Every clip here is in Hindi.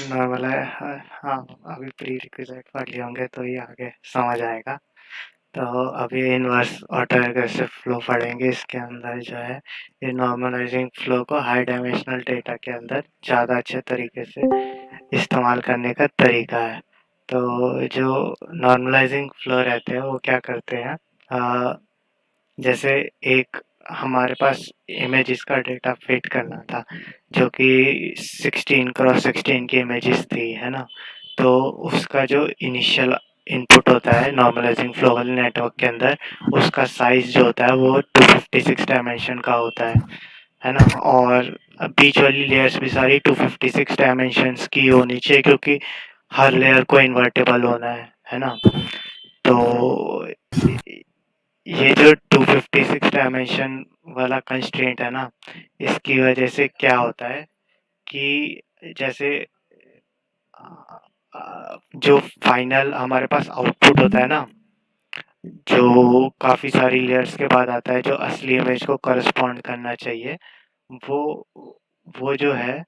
नॉर्मल है। हाँ हाँ, अभी प्री रिक्विजिट पढ़ लिए होंगे तो ये आगे समझ आएगा। तो अभी इनवर्स ऑटो रिकर्सिव फ्लो पढ़ेंगे। इसके अंदर जो है ये नॉर्मलाइजिंग फ्लो को हाई डायमेंशनल डेटा के अंदर ज़्यादा अच्छे तरीके से इस्तेमाल करने का तरीका है। तो जो नॉर्मलाइजिंग फ्लो रहते हैं वो क्या करते हैं, जैसे एक हमारे पास इमेजेस का डेटा फिट करना था जो कि 16x16 की इमेजेस थी, है ना। तो उसका जो इनिशियल इनपुट होता है नॉर्मलाइजिंग फ्लो वाले नेटवर्क के अंदर, उसका साइज जो होता है वो 256 डायमेंशन का होता है ना। और बीच वाली लेयर्स भी सारी 256 डायमेंशंस की होनी चाहिए क्योंकि हर लेयर को इन्वर्टेबल होना है ना। तो ये जो 256 डायमेंशन वाला कंस्ट्रेंट है ना, इसकी वजह से क्या होता है कि जैसे जो फाइनल हमारे पास आउटपुट होता है ना, जो काफी सारी लेयर्स के बाद आता है, जो असली इमेज को करस्पॉन्ड करना चाहिए, वो वो जो है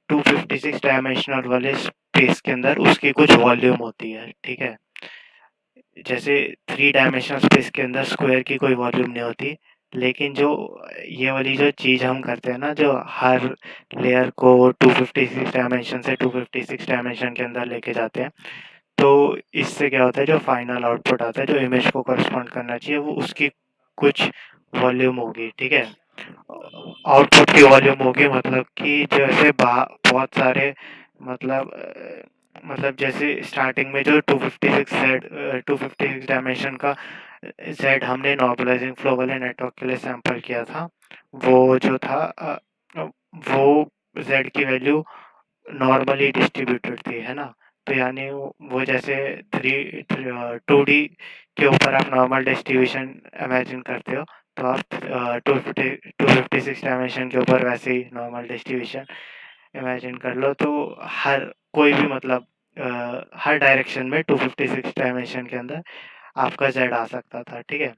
256 डायमेंशनल वाले स्पेस के अंदर उसकी कुछ वॉल्यूम होती है, ठीक है। जैसे 3 डायमेंशनल स्पेस के अंदर स्क्वायर की कोई वॉल्यूम नहीं होती, लेकिन जो ये वाली जो चीज़ हम करते हैं ना, जो हर लेयर को 256 डायमेंशन से 256 डायमेंशन के अंदर लेके जाते हैं, तो इससे क्या होता है, जो फाइनल आउटपुट आता है, जो इमेज को करस्पॉन्ड करना चाहिए, वो उसकी कुछ वॉल्यूम होगी, ठीक है। आउटपुट की वॉल्यूम होगी, मतलब कि जैसे बहुत सारे, मतलब मतलब जैसे स्टार्टिंग में जो 256 डायमेंशन का जेड हमने नॉर्मलाइजिंग फ्लो वाले नेटवर्क के लिए सैंपल किया था, वो जो था वो जेड की वैल्यू नॉर्मली डिस्ट्रीब्यूटेड थी, है ना। तो यानी वो जैसे 2D के ऊपर आप नॉर्मल डिस्ट्रीब्यूशन इमेजिन करते हो, तो आप 256 डायमेंशन के ऊपर वैसे ही नॉर्मल डिस्ट्रीब्यूशन इमेजिन कर लो। तो हर कोई भी, मतलब हर डायरेक्शन में 256 डायमेंशन के अंदर आपका जेड आ सकता था, ठीक है।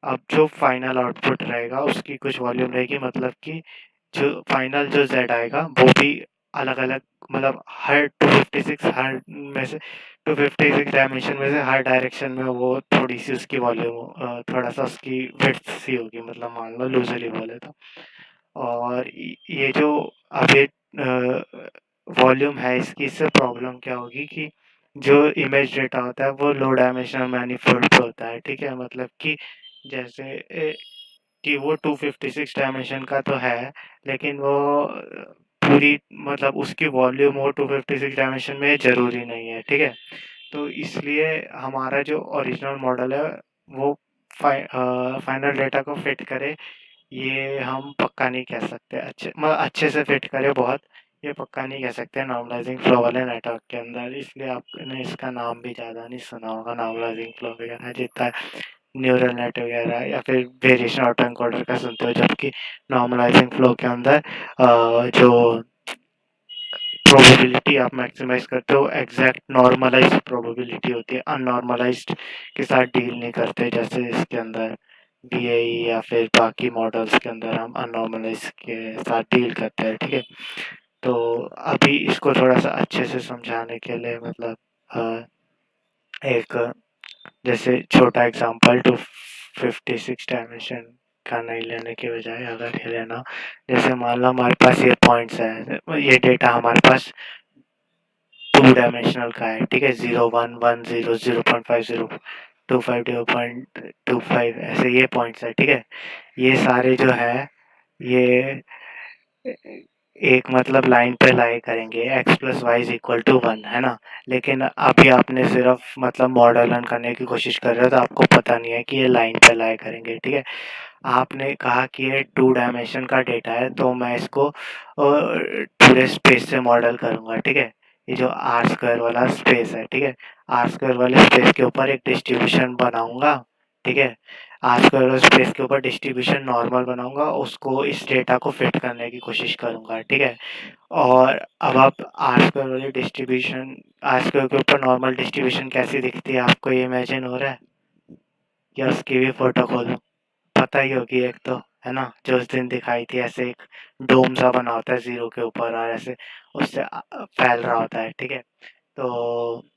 अब जो फाइनल आउटपुट रहेगा उसकी कुछ वॉल्यूम रहेगी, मतलब कि जो फाइनल जो जेड आएगा वो भी अलग अलग, मतलब हर 256 हर में से 256 डायमेंशन में से हर डायरेक्शन में वो थोड़ी सी उसकी वॉल्यूम, थोड़ा सा उसकी विड्थ सी होगी, मतलब मान लो लूजली बोले तो। और ये जो अभी वॉल्यूम है इसकी, इससे प्रॉब्लम क्या होगी कि जो इमेज डेटा होता है वो लो डायमेंशनल मैनिफोल्ड पे होता है, ठीक है। मतलब कि जैसे कि वो 256 डायमेंशन का तो है, लेकिन वो पूरी, मतलब उसकी वॉल्यूम वो 256 डायमेंशन में ज़रूरी नहीं है, ठीक है। तो इसलिए हमारा जो ओरिजिनल मॉडल है वो फाइनल डेटा को फिट करे, ये हम पक्का नहीं कह सकते। अच्छे से फिट करे बहुत, ये पक्का नहीं कह सकते नॉर्मलाइजिंग फ्लो वाले नेटवर्क के अंदर। इसलिए आपने इसका नाम भी ज़्यादा नहीं सुना होगा, नॉर्मलाइजिंग फ्लो वगैरह जितना न्यूरल नेट वगैरह या फिर वेरिएशन ऑटो एनकोडर का सुनते हो। जबकि नॉर्मलाइजिंग फ्लो के अंदर जो प्रोबेबिलिटी आप मैक्सिमाइज करते हो, एग्जैक्ट नॉर्मलाइज्ड प्रोबेबिलिटी होती है, अननॉर्मलाइज्ड के साथ डील नहीं करते, जैसे इसके अंदर बीएई या फिर बाकी मॉडल्स के अंदर हम अननॉर्मलाइज के साथ डील करते हैं, ठीक है। तो अभी इसको थोड़ा सा अच्छे से समझाने के लिए, मतलब एक जैसे छोटा एग्जांपल 256 डायमेंशन का नहीं लेने के बजाय अगर ये लेना, जैसे मान लो हमारे पास ये पॉइंट्स है, ये डेटा हमारे पास 2 डायमेंशनल का है, ठीक है। 0 1 1 0 0.5 0 2.5 ऐसे ये पॉइंट्स है, ठीक है। ये सारे जो है ये एक, मतलब लाइन पे लाई करेंगे x plus y is equal to 1, है ना। लेकिन अभी आपने सिर्फ, मतलब मॉडल रन करने की कोशिश कर रहे हो, तो आपको पता नहीं है कि ये लाइन पे लाई करेंगे, ठीक है। आपने कहा कि ये 2 डायमेंशन का डेटा है, तो मैं इसको पूरे स्पेस से मॉडल करूंगा, ठीक है। ये जो आर स्क्वायर वाला स्पेस है, ठीक है, आर स्क्वायर वाले स्पेस के ऊपर एक डिस्ट्रीब्यूशन बनाऊंगा, ठीक है। आर स्क्वायर वाले स्पेस के ऊपर डिस्ट्रीब्यूशन नॉर्मल बनाऊंगा, उसको इस डेटा को फिट करने की कोशिश करूंगा, ठीक है। और अब आप आर स्क्वायर वाली डिस्ट्रीब्यूशन, आर स्क्वायर के ऊपर नॉर्मल डिस्ट्रीब्यूशन कैसी दिखती है, आपको ये इमेजिन हो रहा है? या उसकी भी फोटो खोलूं? पता ही होगी एक तो, है ना? जो उस दिन दिखाई थी, ऐसे एक डोम सा बना होता है ज़ीरो के ऊपर और ऐसे उससे फैल रहा होता है, ठीक है? तो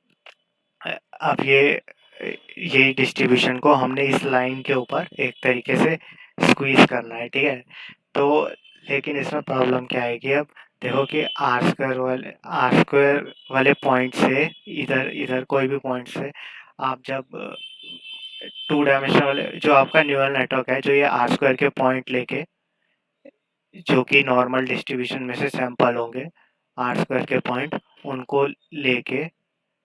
अब ये डिस्ट्रीब्यूशन को हमने इस लाइन के ऊपर एक तरीके से स्क्वीज़ करना है, ठीक है? तो लेकिन इसमें प्रॉब्लम क्या है कि अब देखो कि आर स्क्वायर वाले पॉइंट से इधर इधर कोई भी पॉइंट से आप जब टू डायमेंशनल वाले जो आपका न्यूरल नेटवर्क है, जो ये आर स्क्वायर के पॉइंट लेके, जो कि नॉर्मल डिस्ट्रीब्यूशन में से सैंपल होंगे, आर स्क्वायर के पॉइंट उनको लेके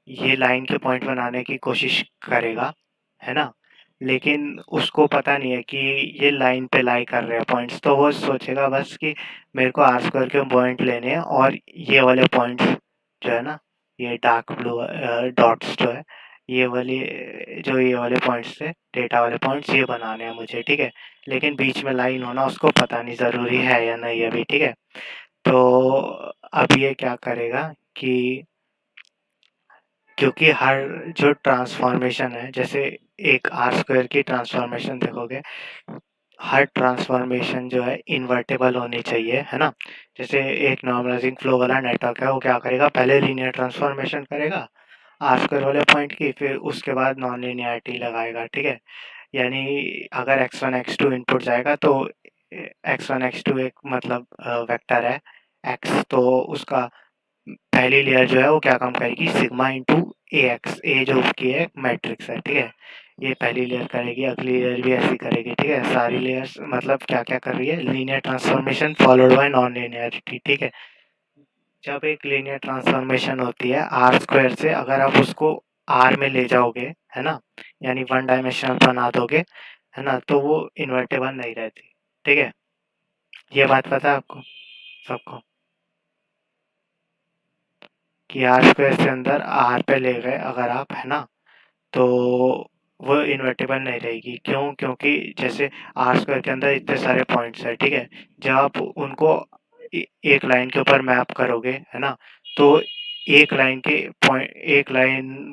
ये लाइन के पॉइंट बनाने की कोशिश करेगा, है ना? लेकिन उसको पता नहीं है कि ये लाइन पे लाई कर रहे हैं पॉइंट्स, तो वो सोचेगा बस कि मेरे को आर स्क्वायर के पॉइंट लेने हैं और ये वाले पॉइंट्स जो है ना, ये डार्क ब्लू डॉट्स जो है, ये वाले पॉइंट्स थे, डेटा वाले पॉइंट्स ये बनाने हैं मुझे, ठीक है? लेकिन बीच में लाइन होना उसको पता नहीं ज़रूरी है या नहीं अभी, ठीक है? तो अब ये क्या करेगा कि क्योंकि हर जो ट्रांसफॉर्मेशन है, जैसे एक आर स्क्वायर की ट्रांसफॉर्मेशन देखोगे, हर ट्रांसफॉर्मेशन जो है इन्वर्टेबल होनी चाहिए, है ना? जैसे एक नॉर्मलाइजिंग फ्लो वाला नेटवर्क है, वो क्या करेगा, पहले लीनियर ट्रांसफॉर्मेशन करेगा आर स्क्वायर वाले पॉइंट की, फिर उसके बाद नॉन लीनियरिटी लगाएगा, ठीक है? यानी अगर x1 x2 इनपुट जाएगा तो x1 x2 एक मतलब वेक्टर है x, तो उसका पहली लेयर जो है वो क्या काम करेगी, सिग्मा इंटू ए एक्स, ए जो उसकी है मैट्रिक्स है, ठीक है? ये पहली लेयर करेगी, अगली लेयर भी ऐसी करेगी, ठीक है? सारी लेयर्स मतलब क्या क्या कर रही है, linear transformation followed by non linearity, ठीक है? जब एक लीनियर ट्रांसफॉर्मेशन होती है आर स्क्वायर से, अगर आप उसको आर में ले जाओगे, है ना, यानी वन डायमेंशनल बना दोगे, है ना, तो वो इन्वर्टेबल नहीं रहती, ठीक है? ये बात पता है आपको सबको कि आर स्क्वायर से अंदर आर पे ले गए अगर आप, है ना, तो वो इन्वर्टेबल नहीं रहेगी। क्यों? क्योंकि जैसे आर स्क्वायर के अंदर इतने सारे पॉइंट्स हैं, ठीक है? जब आप उनको एक लाइन के ऊपर मैप करोगे, है ना, तो एक लाइन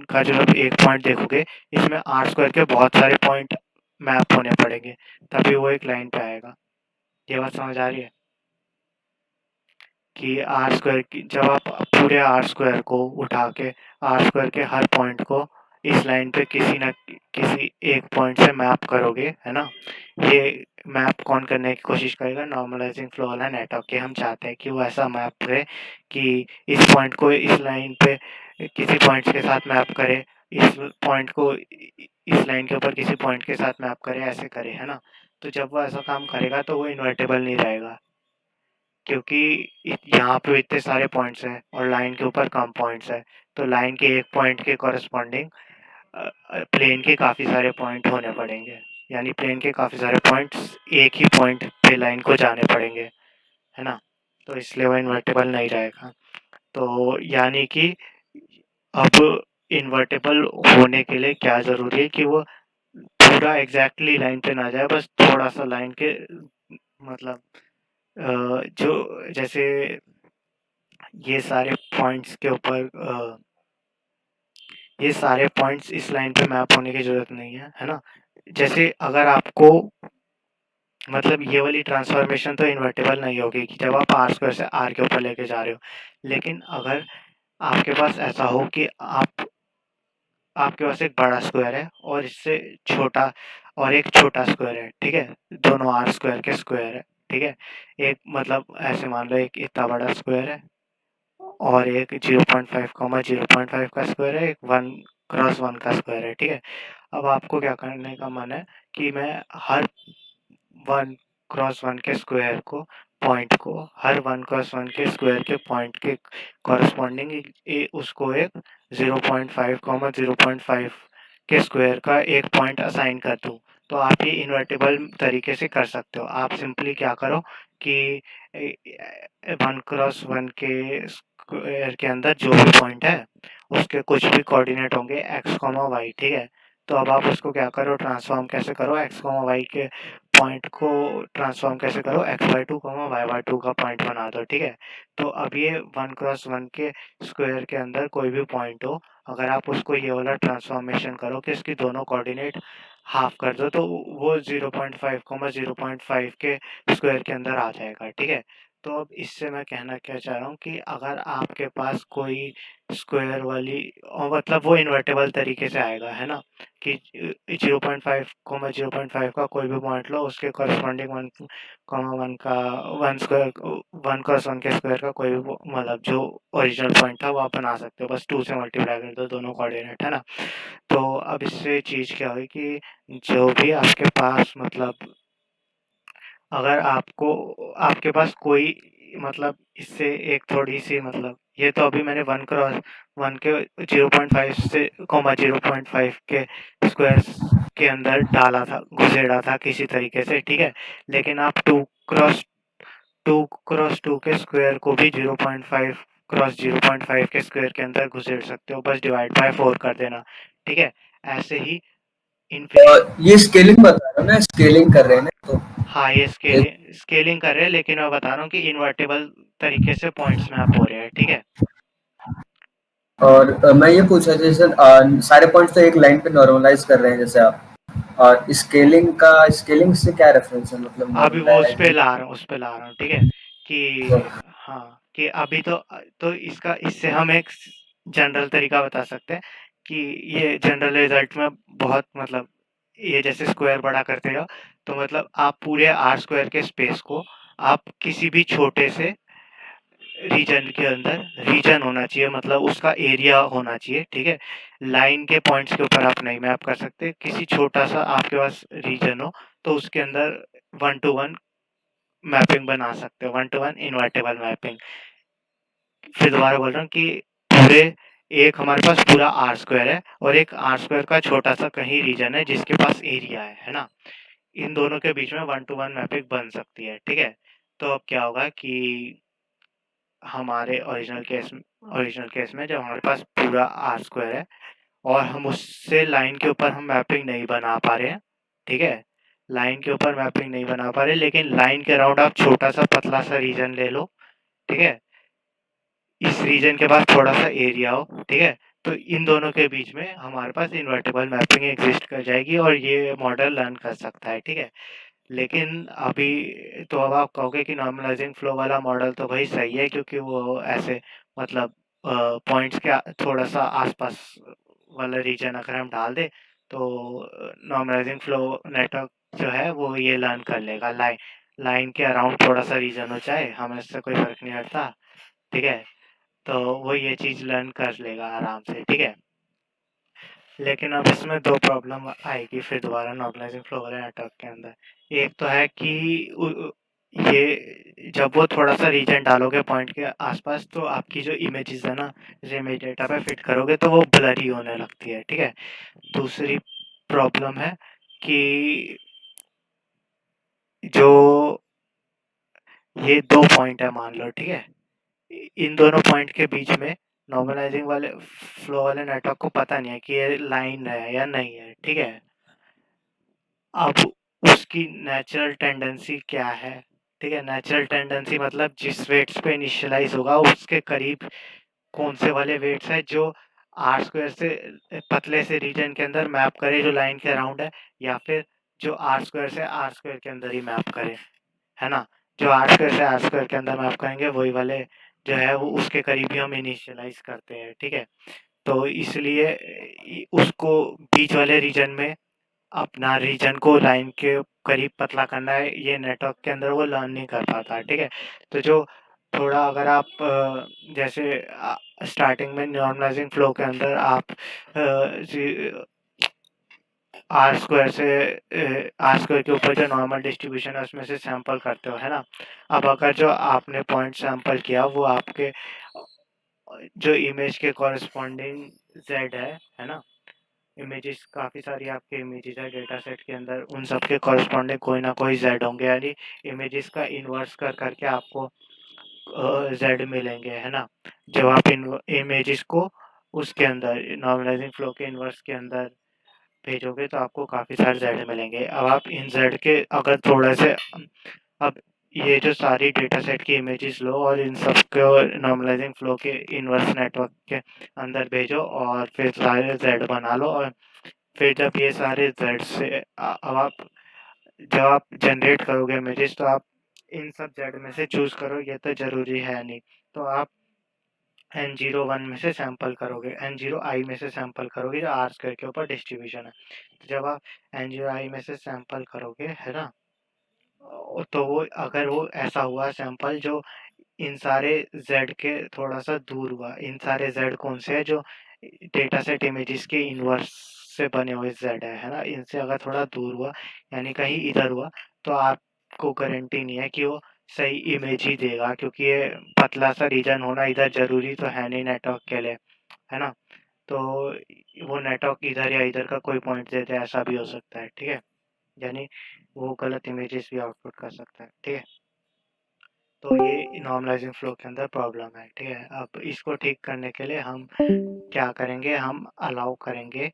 का जो आप एक पॉइंट देखोगे, इसमें आर स्क्वायर के बहुत सारे पॉइंट मैप होने पड़ेंगे, तभी वो एक लाइन पे आएगा। ये बात समझ आ रही है कि आर स्क्वायर की जब आप पूरे आर स्क्वायर को उठा के आर स्क्वायर के हर पॉइंट को इस लाइन पे किसी न किसी एक पॉइंट से मैप करोगे, है ना, ये मैप कौन करने की कोशिश करेगा, नॉर्मलाइजिंग फ्लो वाला नेटवर्क के। हम चाहते हैं कि वो ऐसा मैप करे कि इस पॉइंट को इस लाइन पे किसी पॉइंट के साथ मैप करे, इस पॉइंट को इस लाइन के ऊपर किसी पॉइंट के साथ मैप करे, ऐसे करे, है ना? तो जब वो ऐसा काम करेगा तो वो इन्वर्टेबल नहीं रहेगा, क्योंकि यहाँ पे इतने सारे पॉइंट्स हैं और लाइन के ऊपर कम पॉइंट्स है, तो लाइन के एक पॉइंट के कॉरेस्पॉन्डिंग प्लेन के काफ़ी सारे पॉइंट होने पड़ेंगे, यानी प्लेन के काफ़ी सारे पॉइंट्स एक ही पॉइंट पे लाइन को जाने पड़ेंगे, है ना? तो इसलिए वो इन्वर्टेबल नहीं रहेगा। तो यानी कि अब इन्वर्टेबल होने के लिए क्या ज़रूरी है कि वो पूरा एग्जैक्टली लाइन पे ना जाए, बस थोड़ा सा लाइन के मतलब जो जैसे ये सारे पॉइंट्स के ऊपर ये सारे पॉइंट्स इस लाइन पे मैप होने की ज़रूरत नहीं है ना? जैसे अगर आपको मतलब ये वाली ट्रांसफॉर्मेशन तो इन्वर्टेबल नहीं होगी कि जब आप आर स्क्वायर से आर के ऊपर लेके जा रहे हो। लेकिन अगर आपके पास ऐसा हो कि आपके पास एक बड़ा स्क्वायर है और इससे छोटा और एक छोटा स्क्वायर है, ठीक है? दोनों आर स्क्वायर के स्क्वायर है, ठीक है? एक मतलब ऐसे मान लो एक इतना बड़ा स्क्वायर है और एक 0.5 0.5 का स्क्वायर है, एक 1 क्रॉस 1 का स्क्वायर है, ठीक है? अब आपको क्या करने का मन है कि मैं हर 1 क्रॉस 1 के स्क्वायर को पॉइंट को हर 1 क्रॉस 1 के स्क्वायर के पॉइंट के कॉरेस्पॉन्डिंग उसको एक 0.5 0.5 के स्क्वायर का एक पॉइंट असाइन कर दूं, तो आप ये इन्वर्टेबल तरीके से कर सकते हो। आप सिंपली क्या करो कि 1 क्रॉस 1 के स्क्वायर के अंदर जो भी पॉइंट है उसके कुछ भी कोऑर्डिनेट होंगे x, y, ठीक है? तो अब आप उसको क्या करो, ट्रांसफॉर्म कैसे करो, x, y के पॉइंट को ट्रांसफॉर्म कैसे करो, x/2 y/2 का पॉइंट बना दो, ठीक है? तो अब ये 1 क्रॉस 1 के स्क्वायर के अंदर कोई भी पॉइंट हो, अगर आप उसको ये वाला ट्रांसफॉर्मेशन करो कि इसकी दोनों कोऑर्डिनेट हाफ कर दो तो वो 0.5 0.5 के स्क्वायर के अंदर आ जाएगा, ठीक है। तो अब इससे मैं कहना क्या चाह रहा हूँ कि अगर आपके पास कोई स्क्वायर वाली और मतलब वो इन्वर्टेबल तरीके से आएगा, है ना, कि 0.5 का कोई भी पॉइंट लो, उसके कॉरस्पॉन्डिंग 1 का 1 के स्क्वायर का कोई भी मतलब जो ओरिजिनल पॉइंट था वो आप बना सकते हो, बस 2 से मल्टीप्लाई कर दो दोनों कोऑर्डिनेट, है ना। तो अब इससे चीज़ क्या हुई कि जो भी आपके पास मतलब अगर आपको आपके पास कोई मतलब इससे एक थोड़ी-सी मतलब ये तो अभी मैंने 1 क्रॉस 1 के 0.5 से 0.5 के स्क्वायर्स के अंदर डाला था, घुसेड़ा था किसी तरीके से, ठीक है। लेकिन आप 2 के स्क्वायर को भी 0.5 क्रॉस 0.5 के स्क्वायर के अंदर घुसेड़ सकते हो, बस डिवाइड बाय 4 कर देना, ठीक है। ऐसे ही इन्फिनिट ये स्केलिंग बता रहा हूँ ना, स्केलिंग कर रहे हैं ना तो हाँ, ये एक। स्केलिंग कर रहे हैं, लेकिन मैं बता रहा हूँ कि इन्वर्टेबल तरीके से पॉइंट्स मैप हो रहे हैं, ठीक है। और मैं ये पूछ रहा था जैसे सारे पॉइंट्स तो एक लाइन पे नॉर्मलाइज कर रहे हैं जैसे आप, और स्केलिंग से क्या रेफरेंस है, मतलब अभी वो उस पे नॉर्मलाइजिंग। ला रहा हूँ, उस पे ला रहा हूँ, ठीक है। कि हाँ, कि अभी तो इसका इससे हम एक जनरल तरीका बता सकते हैं कि ये जनरल रिजल्ट में बहुत मतलब ये जैसे स्क्वायर बड़ा करते जाओ तो मतलब आप पूरे आर स्क्वायर के स्पेस को आप किसी भी छोटे से रीजन के अंदर रीजन होना चाहिए, मतलब उसका एरिया होना चाहिए, ठीक है। लाइन के पॉइंट्स के ऊपर आप नहीं मैप कर सकते, किसी छोटा सा आपके पास रीजन हो तो उसके अंदर 1 to 1 मैपिंग बना सकते हो, 1 to 1 इन्वर्टेबल मैपिंग। फिर दोबारा बोल रहा हूँ कि पूरे एक हमारे पास पूरा आर स्क्वायर है और एक आर स्क्वायर का छोटा सा कहीं रीजन है जिसके पास एरिया है ना। इन दोनों के बीच में 1 to 1 मैपिंग बन सकती है, ठीक है। तो अब क्या होगा कि हमारे ओरिजिनल केस में जब हमारे पास पूरा आर स्क्वायर है और हम उससे लाइन के ऊपर हम मैपिंग नहीं बना पा रहे हैं, ठीक है। लाइन के ऊपर मैपिंग नहीं बना पा रहे, लेकिन लाइन के अराउंड आप छोटा सा पतला सा रीजन ले लो, ठीक है। इस रीजन के पास थोड़ा सा एरिया हो, ठीक है। तो इन दोनों के बीच में हमारे पास इन्वर्टेबल मैपिंग एग्जिस्ट कर जाएगी और ये मॉडल लर्न कर सकता है, ठीक है। लेकिन अभी तो अब आप कहोगे कि नॉर्मलाइजिंग फ्लो वाला मॉडल तो भाई सही है क्योंकि वो ऐसे मतलब पॉइंट्स के थोड़ा सा आसपास वाला रीजन अगर हम डाल दें तो नॉर्मलाइजिंग फ्लो नेटवर्क जो है वो ये लर्न कर लेगा, लाइन लाइन के अराउंड थोड़ा सा रीजन हो जाए हमें इससे कोई फर्क नहीं पड़ता, ठीक है। तो वो ये चीज़ लर्न कर लेगा आराम से, ठीक है। लेकिन अब इसमें 2 प्रॉब्लम आएगी फिर दोबारा नॉर्मलाइजिंग फ्लो वाले नेटवर्क के अंदर। एक तो है कि ये जब वो थोड़ा-सा रीजन डालोगे पॉइंट के आसपास तो आपकी जो इमेजेस है ना, जैसे इमेज डेटा पे फिट करोगे तो वो ब्लरी होने लगती है, ठीक है। दूसरी प्रॉब्लम है कि जो ये 2 पॉइंट है मान लो, ठीक है। इन दोनों पॉइंट के बीच में नॉर्मलाइजिंग वाले फ्लो वाले नेटवर्क को पता नहीं है कि ये लाइन है या नहीं है, ठीक है। अब उसकी नेचुरल टेंडेंसी क्या है, ठीक है। नेचुरल टेंडेंसी मतलब जिस वेट्स पे इनिशियलाइज होगा उसके करीब कौन से वाले वेट्स है जो आर स्क्वायर से पतले से रीजन के अंदर मैप करे जो लाइन के अराउंड है, या फिर जो आर स्क्वायर से आर स्क्वायर के अंदर ही मैप करे, है ना। जो आर स्क्वायर से आर स्क्वायर के अंदर मैप करेंगे वही वाले जो है वो उसके करीब ही हम इनिशियलाइज करते हैं, ठीक है। तो इसलिए उसको बीच वाले रीजन में अपना रीजन को लाइन के करीब पतला करना है, ये नेटवर्क के अंदर वो लर्न नहीं कर पाता, ठीक है। तो जो थोड़ा अगर आप जैसे स्टार्टिंग में नॉर्मलाइजिंग फ्लो के अंदर आप आर स्क्वायर से आर स्क्वायर के ऊपर जो नॉर्मल डिस्ट्रीब्यूशन है उसमें से सैंपल करते हो, है ना। अब अगर जो आपने पॉइंट सैंपल किया वो आपके जो इमेज के कॉरस्पॉन्डिंग जेड है ना। इमेजेस काफ़ी सारी आपके इमेजेस है डेटा सेट के अंदर, उन सब के कॉरस्पॉन्डिंग कोई ना कोई जेड होंगे, यानी इमेजेस का इन्वर्स कर करके आपको जेड मिलेंगे, है ना। जब आप इन इमेजेस को उसके अंदर नॉर्मलाइजिंग फ्लो के इन्वर्स के अंदर भेजोगे तो आपको काफ़ी सारे जेड मिलेंगे। अब आप इन जेड के अगर थोड़े से अब ये जो सारी डेटा सेट की इमेजेस लो और इन सबको नॉर्मलाइजिंग फ्लो के इनवर्स नेटवर्क के अंदर भेजो और फिर सारे जेड बना लो। और फिर जब ये सारे जेड से अब आप जब आप जनरेट करोगे इमेजेस तो आप इन सब जेड में से चूज करो, ये तो जरूरी है नहीं। तो आप N01 में से सैंपल करोगे, N0I में से सैंपल करोगे, जो आर स्क्वायर के ऊपर डिस्ट्रीब्यूशन है। तो जब आप N0I में से सैंपल करोगे, है ना, तो वो अगर वो ऐसा हुआ सैंपल जो इन सारे z के थोड़ा सा दूर हुआ, इन सारे z कौन से है जो डेटा सेट इमेजेस के इनवर्स से बने हुए z है ना, इनसे अगर थोड़ा दूर हुआ यानी कहीं इधर हुआ तो आपको गारंटी नहीं है कि वो सही इमेज ही देगा, क्योंकि ये पतला सा रीजन होना इधर जरूरी तो है नहीं नेटवर्क के लिए, है ना। तो वो नेटवर्क इधर या इधर का कोई पॉइंट दे दे, ऐसा भी हो सकता है, ठीक है। यानी वो गलत इमेजेस भी आउटपुट कर सकता है, ठीक है। तो ये नॉर्मलाइजिंग फ्लो के अंदर प्रॉब्लम है, ठीक है। अब इसको ठीक करने के लिए हम क्या करेंगे, हम अलाउ करेंगे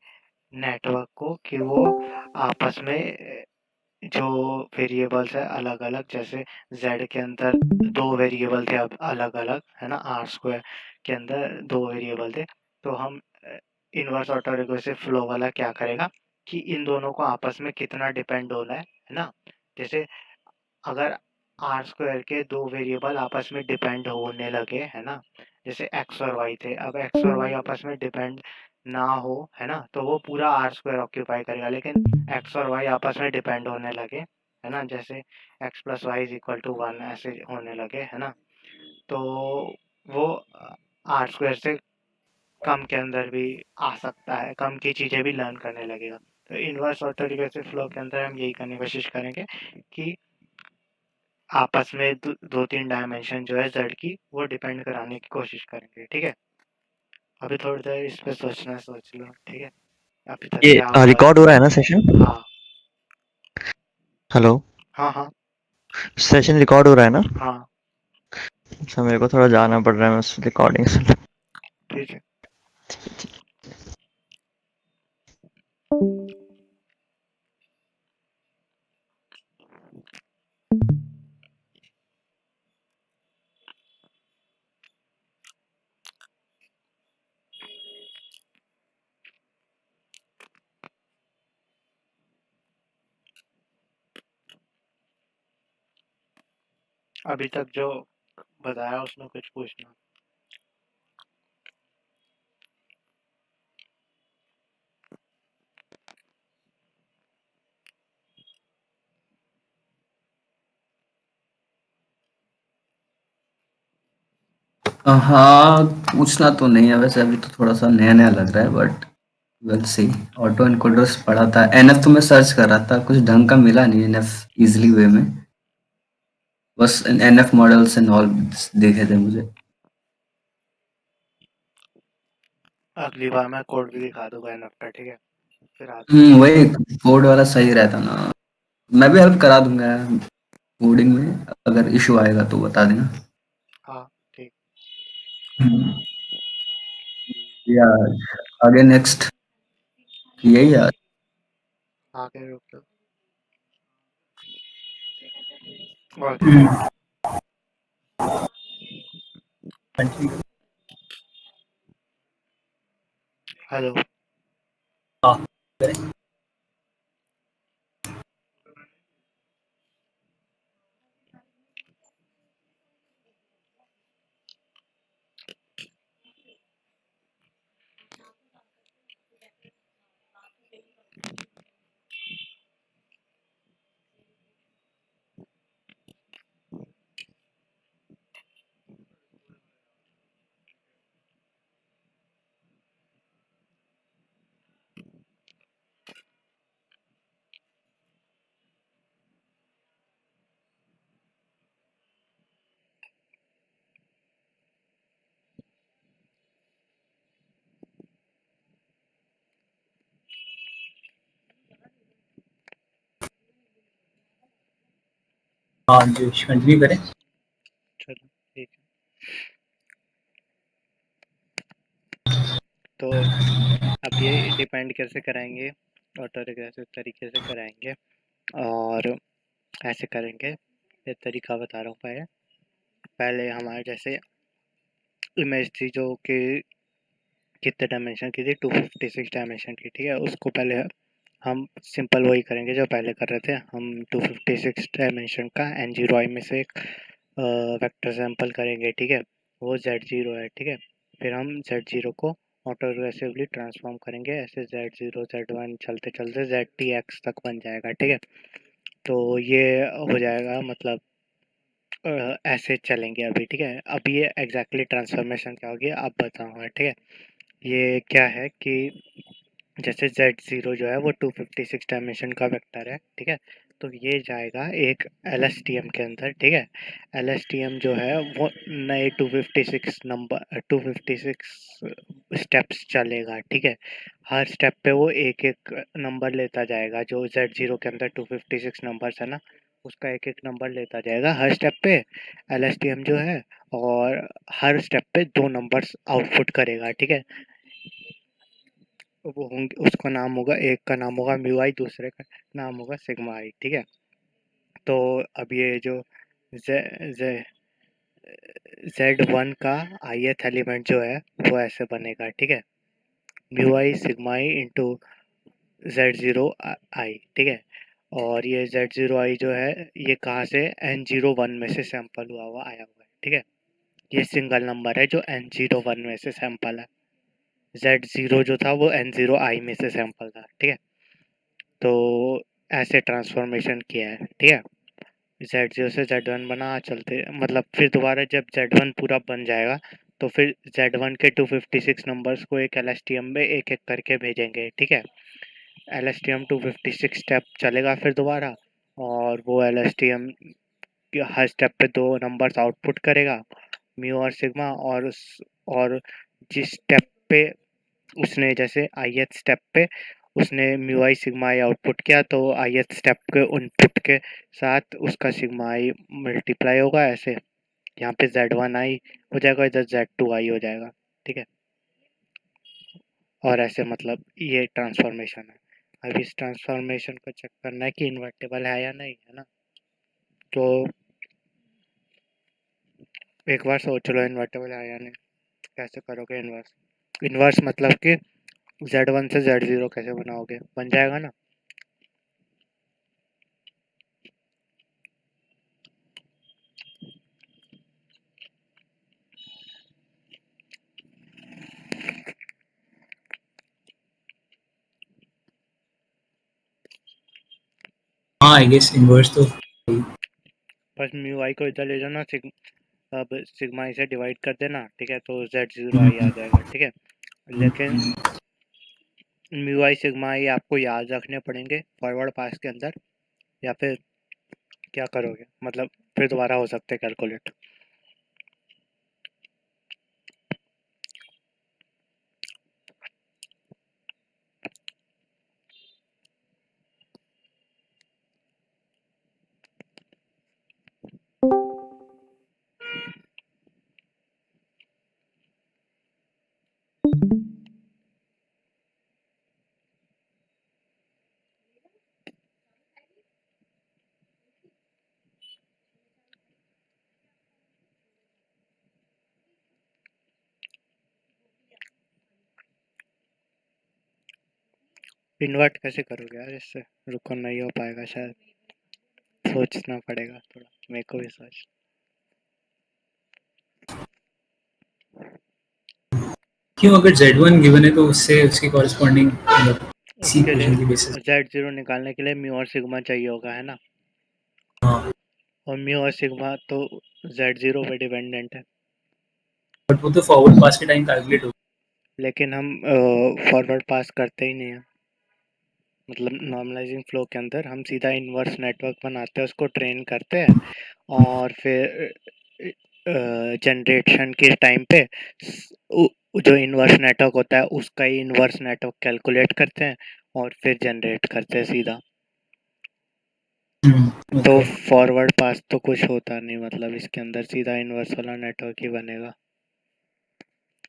नेटवर्क को कि वो आपस में जो वेरिएबल्स है अलग अलग, जैसे z के अंदर दो वेरिएबल थे अब अलग अलग, है ना, आर स्क्वायर के अंदर दो वेरिएबल थे। तो हम इनवर्स ऑटो रिकर्सिव फ्लो वाला क्या करेगा कि इन दोनों को आपस में कितना डिपेंड होना है ना। जैसे अगर आर स्क्वायर के दो वेरिएबल आपस में डिपेंड होने लगे, है ना, जैसे एक्स और वाई थे, अब एक्स और वाई आपस में डिपेंड ना हो, है ना, तो वो पूरा आर स्क्वायर ऑक्यूपाई करेगा। लेकिन एक्स और वाई आपस में डिपेंड होने लगे, है ना, जैसे x plus y is equal to one ऐसे होने लगे, है ना, तो वो आर स्क्वायर से कम के अंदर भी आ सकता है, कम की चीजें भी लर्न करने लगेगा। तो इनवर्स ऑटो रिकर्सिव फ्लो के अंदर हम यही करने की कोशिश करेंगे कि आपस में दो तीन डायमेंशन जो है जेड की वो डिपेंड कराने की कोशिश करेंगे, ठीक है। अभी थोड़ी देर इस पे सोचना, सोच लो, ठीक है। अभी तक ये क्या हुआ है। रिकॉर्ड हो रहा है ना सेशन? हाँ हेलो, हाँ हाँ सेशन रिकॉर्ड हो रहा है ना? हाँ अच्छा, मेरे को थोड़ा जाना पड़ रहा है उस रिकॉर्डिंग से। ठीक है। अभी तक जो बताया उसमें कुछ पूछना। हाँ, पूछना तो नहीं है वैसे, अभी तो थोड़ा सा नया नया लग रहा है, but we'll see. Auto encoders पढ़ा था, एनएफ तो मैं सर्च कर रहा था, कुछ ढंग का मिला नहीं एनएफ इजीली वे में। बस एनएफ मॉडल्स एंड ऑल देखे थे मुझे। अगली बार मैं कोड भी दिखा दूंगा एनफ का, ठीक है, फिर आगे बढ़ो। वही कोड वाला सही रहता ना। मैं भी हेल्प करा दूंगा कोडिंग में, अगर इशू आएगा तो बता देना। हाँ ठीक। हम्म, यार आगे नेक्स्ट यही यार। आगे रुक लो। और हम्म, हेलो। हाँ। हाँ जी, कंटिन्यू करें। चलो ठीक है। तो अब ये डिपेंड कैसे कराएंगे, ऑटो रिग्रेसिव तरीके से कराएंगे और ऐसे करेंगे ये तरीका बता रहा हूँ। पहले हमारे जैसे इमेज थी जो कि कितने डायमेंशन की थी, 256 डायमेंशन की, ठीक है। उसको पहले हम सिंपल वही करेंगे जो पहले कर रहे थे। हम 256 डायमेंशन का n0i में से एक वेक्टर सैंपल करेंगे, ठीक है। वो z0 है, ठीक है। फिर हम z0 को ऑटोग्रेसिवली ट्रांसफॉर्म करेंगे, ऐसे z0 z1 चलते चलते ztx तक बन जाएगा, ठीक है। तो ये हो जाएगा, मतलब ऐसे चलेंगे अभी, ठीक है। अब ये एग्जैक्टली ट्रांसफॉर्मेशन क्या होगी अब बताऊंगा, ठीक है। ये क्या है कि जैसे z0 जो है वो 256 डायमेंशन का वेक्टर है, ठीक है। तो ये जाएगा एक LSTM के अंदर, ठीक है। LSTM जो है वो नए 256 स्टेप्स चलेगा, ठीक है। हर स्टेप पे वो एक एक नंबर लेता जाएगा, जो z0 के अंदर 256 नंबर्स है ना, उसका एक एक नंबर लेता जाएगा हर स्टेप पे LSTM जो है। और हर स्टेप पे 2 नंबर्स आउटपुट करेगा, ठीक है। वो होंगे, उसका नाम होगा, एक का नाम होगा म्यू आई, दूसरे का नाम होगा सिग्मा आई, ठीक है। तो अब ये जो जे जे Z1 का ith एलिमेंट जो है वो ऐसे बनेगा, ठीक है। Mu i sigma I into Z0 आई, ठीक है। और ये Z0 आई जो है ये कहाँ से N01 में से सैंपल हुआ आया हुआ है, ठीक है। ये सिंगल नंबर है जो N01 में से सैंपल है। Z0 जो था वो N0i में से सैंपल था, ठीक है। तो ऐसे ट्रांसफॉर्मेशन किया है, ठीक है। Z0 से Z1 बना चलते, मतलब फिर दोबारा जब Z1 पूरा बन जाएगा तो फिर Z1 के 256 नंबर्स को एक LSTM में एक एक करके भेजेंगे, ठीक है। LSTM 256 स्टेप चलेगा फिर दोबारा, और वो LSTM हर स्टेप पे 2 नंबर्स आउटपुट करेगा, म्यू और सिग्मा। और जिस स्टेप पे उसने, जैसे ith स्टेप पे उसने mu i sigma I output किया, तो ith स्टेप के इनपुट के साथ उसका सिग्मा आई मल्टीप्लाई होगा, ऐसे यहाँ पे Z1i हो जाएगा, इधर Z2i हो जाएगा, ठीक है। और ऐसे मतलब ये ट्रांसफॉर्मेशन है। अब इस ट्रांसफॉर्मेशन को चेक करना है कि इन्वर्टेबल है या नहीं, है ना। तो एक बार सोच लो इन्वर्टेबल है या नहीं, कैसे करोगे इन्वर्स। इन्वर्स मतलब कि Z1 से Z0 कैसे बनाओगे, बन जाएगा ना। हाँ आई गेस इनवर्स तो बस म्यू आई को इधर ले जाना, अब सिग्मा आई से डिवाइड कर देना, ठीक है। तो Z0i आ जाएगा, ठीक है। लेकिन म्यू आई सिग्मा आई आपको याद रखने पड़ेंगे फॉरवर्ड पास के अंदर, या फिर क्या करोगे, मतलब फिर दोबारा हो सकते कैलकुलेट। इन्वर्ट कैसे करोगे यार इससे, रुको नहीं हो पाएगा शायद, सोचना पड़ेगा थोड़ा, मेरे को भी सोच। क्यों अगर Z1 गिवन है तो उससे उसकी कॉरेस्पॉन्डिंग मतलब इसी उसके इक्वेशन की लिए बेसिस Z0 निकालने के लिए म्यू और सिग्मा चाहिए होगा, है ना। हाँ और म्यू और सिग्मा तो Z0 पे डिपेंडेंट है। बट वो तो फॉरवर्ड पास के टाइम कैलकुलेट होगा। लेकिन हम फॉरवर्ड पास करते ही नहीं है, मतलब नॉर्मलाइजिंग फ्लो के अंदर हम सीधा इन्वर्स नेटवर्क बनाते हैं, उसको ट्रेन करते हैं, और फिर जनरेशन के टाइम पे जो इन्वर्स नेटवर्क होता है उसका ही इन्वर्स नेटवर्क कैलकुलेट करते हैं और फिर जनरेट करते हैं सीधा। तो ओके फॉरवर्ड पास तो कुछ होता नहीं, मतलब इसके अंदर सीधा इन्वर्स वाला नेटवर्क ही बनेगा।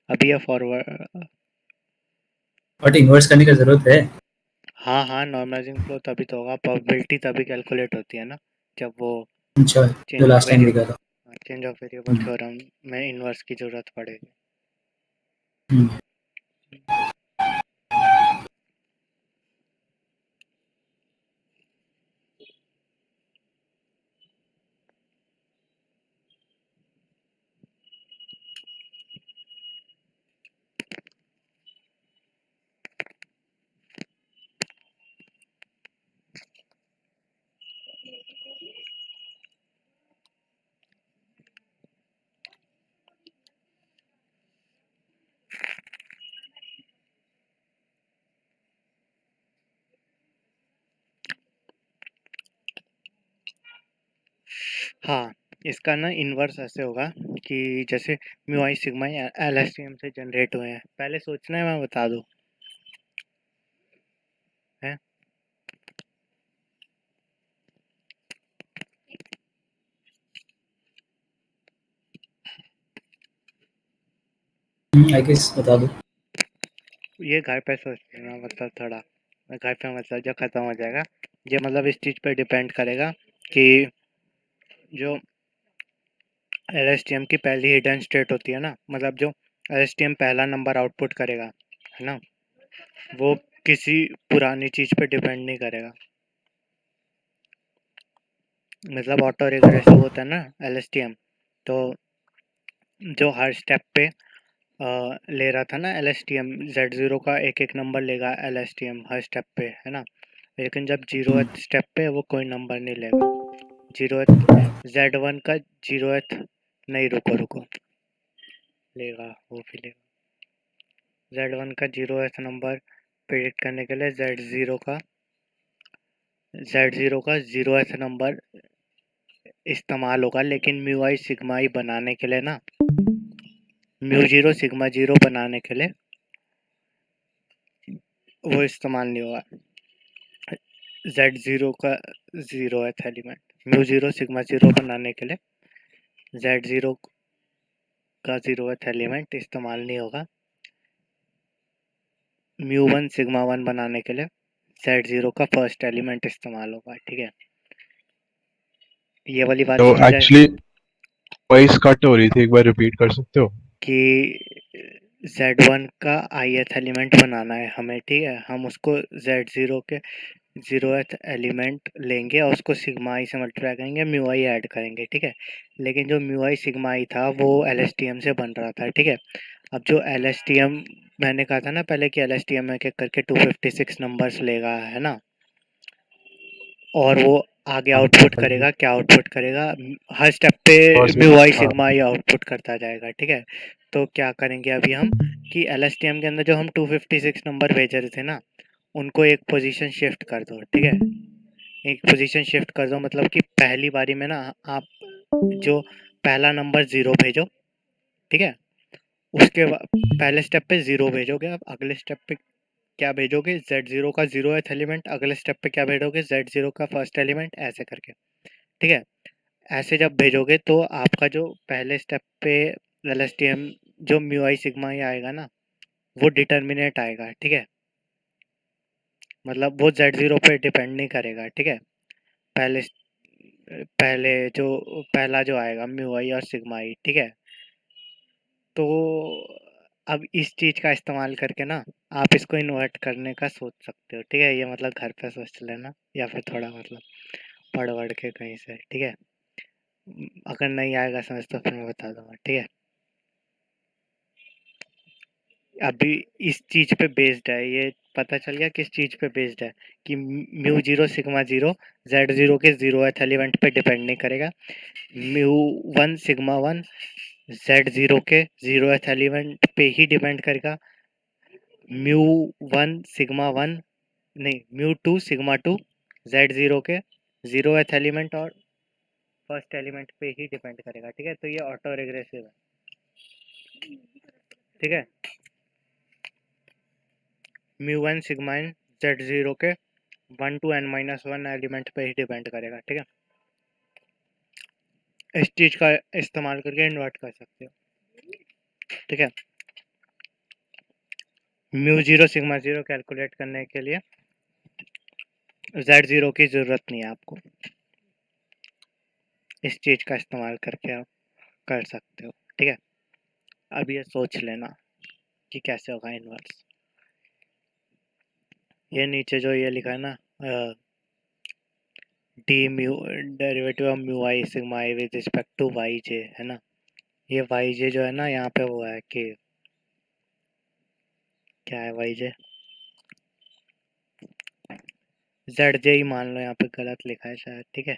अभी ये फॉरवर्ड, बट इन्वर्स करने की जरूरत है। हाँ हाँ, नॉर्मलाइजिंग फ्लो तभी तो होगा, प्रोबेबिलिटी तभी कैलकुलेट होती है ना, जब वो अच्छा, जो change of last time variable, लिखा था। Change of variable hmm, theorem में इन्वर्स की जरूरत पड़ेगी। हम्म। हाँ, इसका ना इन्वर्स ऐसे होगा कि जैसे म्यू आई सिग्मा एलएसटीएम से जनरेट हुए हैं। पहले सोचना है, मैं बता दूं है। आई गेस बता दो। ये घर पे सोच लेना, मतलब थोड़ा घर पे, मतलब जो खत्म हो जाएगा। ये मतलब इस चीज पे डिपेंड करेगा कि जो एलएसटीएम की पहली हिडन स्टेट होती है ना, मतलब जो एलएसटीएम पहला नंबर आउटपुट करेगा, है ना, वो किसी पुरानी चीज पे डिपेंड नहीं करेगा। मतलब ऑटो रिग्रेसिव होता है ना एलएसटीएम, तो जो हर स्टेप पे ले रहा था ना एलएसटीएम, Z0 का एक एक नंबर लेगा एलएसटीएम हर स्टेप पे, है ना। लेकिन जब जीरोथ स्टेप पे वो कोई नंबर नहीं लेगा। जीरोथ Z1 का जीरोथ नहीं, रुको रुको, लेगा, वो भी लेगा। Z1 का जीरोथ नंबर प्रिडिक्ट करने के लिए Z0 का जीरोथ नंबर इस्तेमाल होगा, लेकिन म्यू आई सिग्मा आई बनाने के लिए ना, म्यू जीरो सिग्मा जीरो बनाने के लिए वो इस्तेमाल नहीं होगा। Z0 का zeroth element, mu zero sigma zero बनाने के लिए Z0 का जीरोथ एलिमेंट इस्तेमाल नहीं होगा। म्यू वन सिग्मा वन बनाने के लिए Z0 का फर्स्ट एलिमेंट इस्तेमाल होगा, ठीक है। ये वाली बात तो समझ आए एक्चुअली वॉइस कट हो रही थी, एक बार रिपीट कर सकते हो? कि Z1 का ith एलिमेंट बनाना है हमें, ठीक है। हम उसको Z0 के जीरोथ एलिमेंट लेंगे और उसको सिग्मा आई से मल्टीप्लाई करेंगे, म्यू आई ऐड करेंगे, ठीक है। लेकिन जो म्यू आई सिग्मा आई था वो एलएसटीएम से बन रहा था, ठीक है। अब जो एलएसटीएम, मैंने कहा था ना पहले कि एलएसटीएम एक एक करके 256 नंबर्स लेगा, है ना, और वो आगे आउटपुट हाँ जी। करेगा। क्या आउटपुट करेगा? हर स्टेप पे फर्स्ट म्यू आई हाँ। सिग्मा आई आउटपुट करता जाएगा, ठीक है। तो क्या करेंगे अभी हम कि एलएसटीएम के अंदर जो हम 256 नंबर भेज रहे थे ना, उनको एक पोजीशन शिफ्ट कर दो, ठीक है। एक पोजीशन शिफ्ट कर दो, मतलब कि पहली बारी में ना आप जो पहला नंबर 0 भेजो, ठीक है। उसके बाद पहले स्टेप पे 0 भेजोगे, आप अगले स्टेप पे क्या भेजोगे? Z0 का जीरोथ एलिमेंट, अगले स्टेप पे क्या भेजोगे? Z0 का फर्स्ट एलिमेंट, ऐसे करके, ठीक है। ऐसे जब भेजोगे तो आपका जो पहले स्टेप पे एलएसटीएम जो म्यू आई सिग्मा आई आएगा ना, वो डिटर्मिनेट आएगा, ठीक है। मतलब वो Z0 पे डिपेंड नहीं करेगा, ठीक है। पहले पहले जो पहला जो आएगा म्यू आई और सिग्मा आई, ठीक है। तो अब इस चीज का इस्तेमाल करके ना आप इसको इन्वर्ट करने का सोच सकते हो, ठीक है। ये मतलब घर पे सोच लेना, या फिर थोड़ा मतलब पढ़ वढ़ के कहीं से, ठीक है। अगर नहीं आएगा समझ तो फिर मैं बता दूंगा, ठीक है। अभी इस चीज पे बेस्ड है ये, पता चल गया किस चीज पे बेस्ड है, कि mu zero sigma zero Z0 के जीरोथ एलिमेंट पे डिपेंड नहीं करेगा। Mu one sigma one Z0 के जीरोथ एलिमेंट पे ही डिपेंड करेगा। म्यू वन सिग्मा वन, नहीं, mu two sigma two Z0 के जीरोथ एलिमेंट और फर्स्ट एलिमेंट पे ही डिपेंड करेगा, ठीक है। तो ये ऑटो रिग्रेसिव है, ठीक है। Mu one sigma N Z0 के 1 to n-1 एलिमेंट पे ही डिपेंड करेगा, ठीक है। इस चीज का इस्तेमाल करके इन्वर्ट कर सकते हो, ठीक है। Mu zero sigma zero calculate करने के लिए Z0 की जरूरत नहीं है आपको। इस चीज़ का इस्तेमाल करके आप कर सकते हो, ठीक है। अब ये सोच लेना कि कैसे होगा इन्वर्स। ये नीचे जो ये लिखा है ना d mu derivative of mu i sigma i with respect to y j, है ना। ये वाई जे जो है ना यहाँ पे वो है कि क्या है वाई जे, जेड जे ही मान लो, यहाँ पे गलत लिखा है शायद, ठीक है।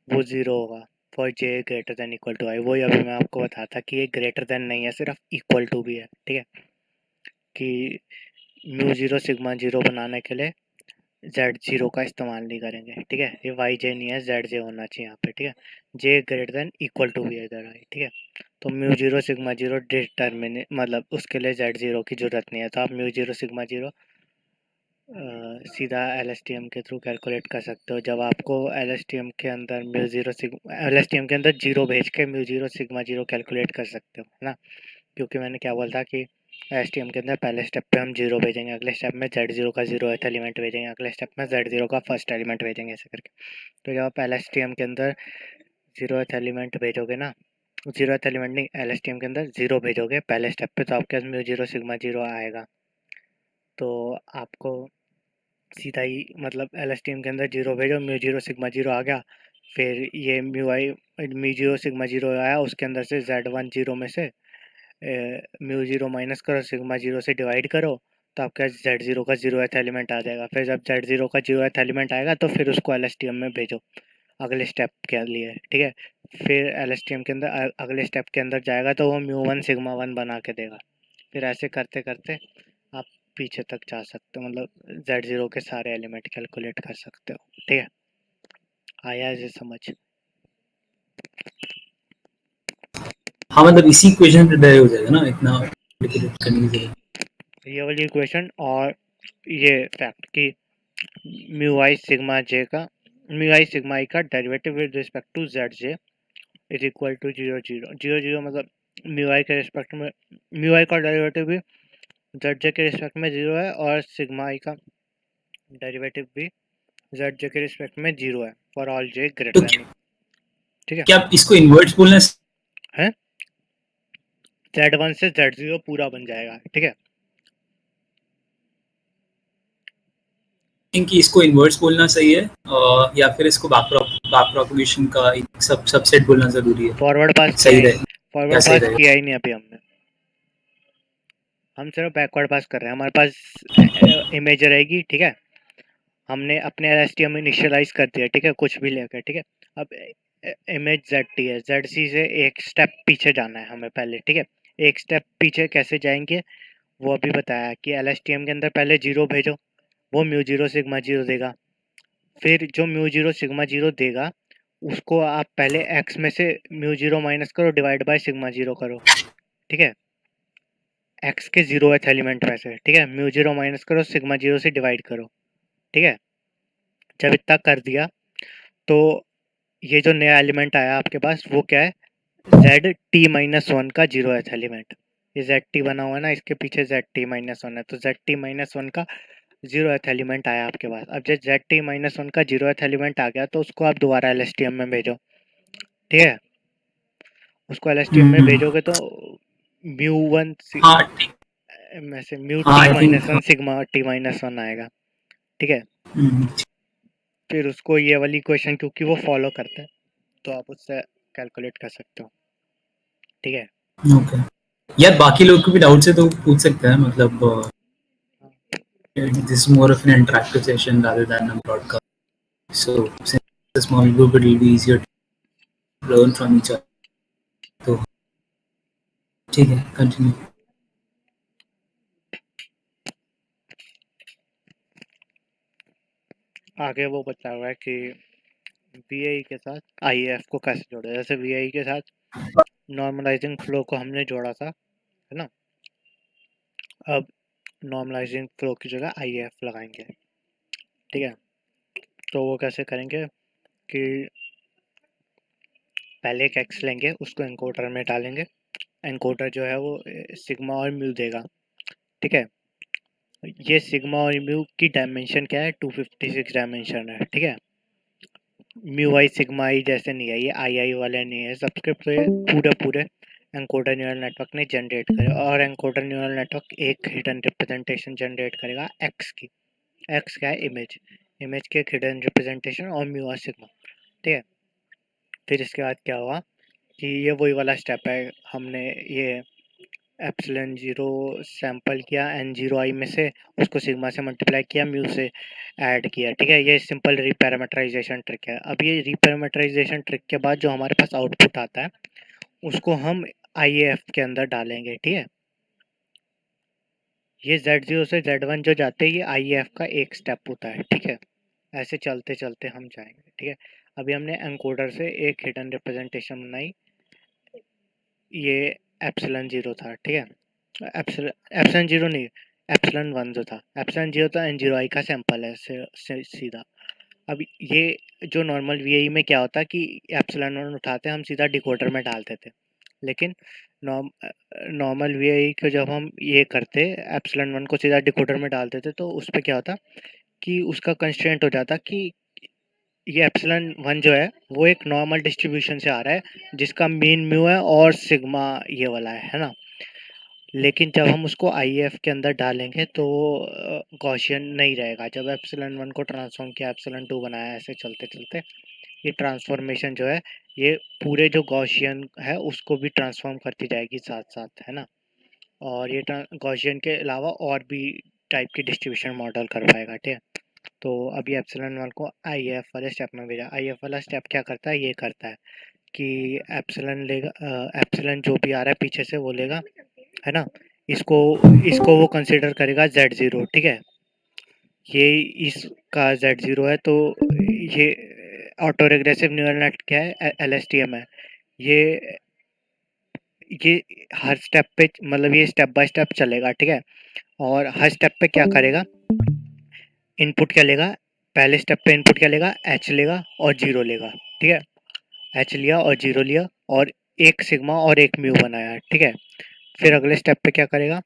वो ज़ीरो होगा for j greater than equal to i. वही अभी मैं आपको बताता कि ये ग्रेटर देन नहीं है, सिर्फ इक्वल टू भी है, ठीक है। कि म्यू ज़ीरो सिग्मा ज़ीरो बनाने के लिए जेड ज़ीरो का इस्तेमाल नहीं करेंगे, ठीक है। ये वाई जे नहीं है, जेड जे होना चाहिए यहाँ पे, ठीक है। जे ग्रेटर देन इक्वल टू भी है इधर आई, ठीक है। तो mu zero sigma zero determine मतलब उसके लिए जेड ज़ीरो की ज़रूरत नहीं है, तो आप म्यू ज़ीरो सिग्मा ज़ीरो सीधा LSTM के थ्रू कैलकुलेट कर सकते हो। जब आपको LSTM के अंदर म्यू ज़ीरो LSTM के अंदर जीरो भेज के mu zero sigma zero calculate कर सकते हो, है ना। क्योंकि मैंने क्या बोला था कि LSTM के अंदर पहले स्टेप पे हम जीरो भेजेंगे, अगले स्टेप में जेड ज़ीरो का ज़ीरोथ एलिमेंट भेजेंगे, अगले स्टेप में जेड ज़ीरो का फर्स्ट एलिमेंट भेजेंगे, ऐसे करके। तो जब आप LSTM के अंदर ज़ीरोथ एलिमेंट भेजोगे ना, ज़ीरोथ एलिमेंट नहीं, LSTM के अंदर ज़ीरो भेजोगे पहले स्टेप पे, तो आपके पास म्यू ज़ीरो सिग्मा ज़ीरो आएगा। तो आपको सीधा ही मतलब LSTM के अंदर जीरो भेजो, म्यू जीरो सिग्मा जीरो आ गया, फिर ये म्यू जीरो सिग्मा जीरो आया, उसके अंदर से Z1 जीरो में से म्यू जीरो माइनस करो, सिग्मा जीरो से डिवाइड करो, तो आपका जेड जीरो का जीरोथ एलिमेंट आ जाएगा। फिर जब जेड जीरो का जीरोथ एलिमेंट आएगा तो फिर उसको LSTM में भेजो अगले स्टेप के लिए, ठीक है। फिर LSTM के अंदर अगले स्टेप के अंदर जाएगा तो वो म्यू वन सिग्मा वन बना के देगा। फिर ऐसे करते करते आप पीछे तक जा सकते हो, मतलब जेड जीरो के सारे एलिमेंट कैलकुलेट कर सकते हो, ठीक है। आया ये समझ? हाँ मतलब इसी इक्वेशन पे डायरेक्ट हो जाएगा ना, इतना कॉम्प्लिकेटेड करने की जरूरत। ये वाली इक्वेशन और ये फैक्ट कि म्यू आई सिग्मा जे का म्यू आई सिग्मा आई का derivative with respect to z j is equal to zero zero zero zero, मतलब म्यू आई के रिस्पेक्ट में म्यू आई का डेरिवेटिव भी जेड जे के रिस्पेक्ट में जीरो है, और सिग्मा आई का डेरिवेटिव भी जेड जे के रिस्पेक्ट में जीरो है फॉर ऑल जे तो ग्रेटर देन, ठीक है। क्या आप इसको इन्वर्स बोलना है Z1 से Z0 पूरा बन जाएगा, ठीक है। कि इसको इन्वर्स बोलना सही है या फिर इसको बैक प्रोपगेशन का एक सबसेट बोलना जरूरी है? फॉरवर्ड पास किया सही ही रहे, क्या फॉरवर्ड सही पास रहेगा? किया ही नहीं अभी हमने, हम सिर्फ बैकवर्ड पास कर रहे हैं। हमारे पास इमेज रहेगी, ठीक है। हमने अपने LSTM में इनिशियलाइज कर दिया, ठीक है, कुछ भी लेकर, ठीक है। अब इमेज ZT है, ZC से एक स्टेप पीछे जाना है हमें पहले, ठीक है। एक स्टेप पीछे कैसे जाएंगे वो अभी बताया कि LSTM के अंदर पहले जीरो भेजो, वो म्यू जीरो सिग्मा जीरो देगा। फिर जो म्यू जीरो सिग्मा जीरो देगा उसको आप पहले x में से म्यू जीरो माइनस करो, डिवाइड बाय सिग्मा जीरो करो, ठीक है। x के जीरोथ एलिमेंट में से, ठीक है, म्यू जीरो माइनस करो, सिग्मा जीरो से डिवाइड करो, ठीक है। जब इतना कर दिया तो ये जो नया एलिमेंट आया आपके पास वो क्या है, ZT-1 का जीरोथ एलिमेंट। ये ZT बना हुआ है ना, इसके पीछे ZT-1 है, तो ZT-1 का जीरोथ एलिमेंट आया आपके पास। अब जब ZT-1 का जीरोथ एलिमेंट आ गया तो उसको आप दोबारा LSTM में भेजो, ठीक है। उसको LSTM में भेजोगे तो म्यू वन हाँ ठीक। में से म्यू हाँ T I think minus one sigma T-1 आएगा, ठीक है। फिर उसको ये वाली इक्वेशन क्योंकि वो फॉलो करता है तो आप उससे कैलकुलेट कर सकते हो, ठीक है। ओके यार, बाकी लोग को भी डाउट है तो पूछ सकते हैं, मतलब this is more of an interactive session rather than a broadcast, so since it's a small group it will be easier to learn from each other, तो ठीक है, कंटिन्यू। आगे वो बता हुआ है कि VAE के साथ IAF को कैसे जोड़े। जैसे VAE के साथ नॉर्मलाइजिंग फ्लो को हमने जोड़ा था, है ना। अब नॉर्मलाइजिंग फ्लो की जगह IAF लगाएंगे, ठीक है। तो वो कैसे करेंगे कि पहले एक एक्स लेंगे, उसको एनकोडर में डालेंगे, एनकोडर जो है वो सिग्मा और म्यू देगा, ठीक है। ये सिग्मा और म्यू की डायमेंशन क्या है, 256 डायमेंशन है, ठीक है। म्यू आई सिग्मा आई जैसे नहीं है, ये आई वाले नहीं है। सबस्क्रिप्ट तो ये पूरे एनकोडर न्यूरल नेटवर्क ने जनरेट करे, और एनकोडर न्यूरल नेटवर्क एक हिडन रिप्रेजेंटेशन जनरेट करेगा एक्स की। एक्स क्या है? इमेज की एक हिडन रिप्रेजेंटेशन और म्यू और सिग्मा, ठीक है। फिर इसके बाद क्या हुआ कि ये वही वाला स्टेप है, हमने ये एप्सिलॉन 0 सैंपल किया n0 i में से, उसको सिग्मा से मल्टीप्लाई किया, म्यू से ऐड किया, ठीक है। ये सिंपल रीपैरामीटराइजेशन ट्रिक है। अब ये रीपैरामीटराइजेशन ट्रिक के बाद जो हमारे पास आउटपुट आता है उसको हम IAF के अंदर डालेंगे, ठीक है। ये Z0 से Z1 जो जाते हैं, ये IAF का एक स्टेप होता है, ठीक है। ऐसे चलते चलते हम जाएंगे, ठीक है। अभी हमने एनकोडर से एक हिडन रिप्रेजेंटेशन बनाई, ये एप्सिलॉन 0 था, ठीक है। एप्सिलॉन 0 नहीं, एप्सिलॉन 1 जो था, एप्सिलॉन 0 था n0 i का सैंपल है सीधा। अब ये जो नॉर्मल VAE में क्या होता है कि एप्सिलॉन 1 उठाते हम सीधा डिकोडर में डालते थे, लेकिन नॉर्मल VAE को जब हम ये करते एप्सिलॉन 1 को सीधा डिकोडर में डालते थे, तो उस पर क्या होता कि उसका कंस्ट्रेंट हो जाता कि ये एप्सिलॉन 1 जो है वो एक नॉर्मल डिस्ट्रीब्यूशन से आ रहा है जिसका मीन म्यू है और सिग्मा ये वाला है ना। लेकिन जब हम उसको IAF के अंदर डालेंगे तो गॉसियन नहीं रहेगा। जब एप्सिलॉन 1 को ट्रांसफॉर्म किया, एप्सिलॉन 2 बनाया, ऐसे चलते चलते ये ट्रांसफॉर्मेशन जो है ये पूरे जो गॉसियन है उसको भी ट्रांसफॉर्म करती जाएगी साथ साथ, है ना। और ये गॉसियन के अलावा और भी टाइप की डिस्ट्रीब्यूशन मॉडल कर पाएगा, ठीक है। तो अभी एप्सिलॉन 1 को IAF वाले स्टेप में भेजा। IAF वाला स्टेप क्या करता है? ये करता है कि एप्सिलॉन लेगा, एप्सिलॉन जो भी आ रहा है पीछे से वो लेगा, है ना। इसको इसको वो कंसिडर करेगा Z0, ठीक है। ये इसका Z0 है, तो ये ऑटो रिग्रेसिव न्यूरल नेट क्या है? LSTM है। ये हर स्टेप पे मतलब ये स्टेप बाय स्टेप चलेगा, ठीक है। और हर स्टेप पे क्या करेगा? इनपुट क्या लेगा? पहले स्टेप पे इनपुट क्या लेगा? H लेगा और 0 लेगा, ठीक है। H लिया और 0 लिया और एक सिग्मा और एक म्यू बनाया, ठीक है। फिर अगले स्टेप पे क्या करेगा?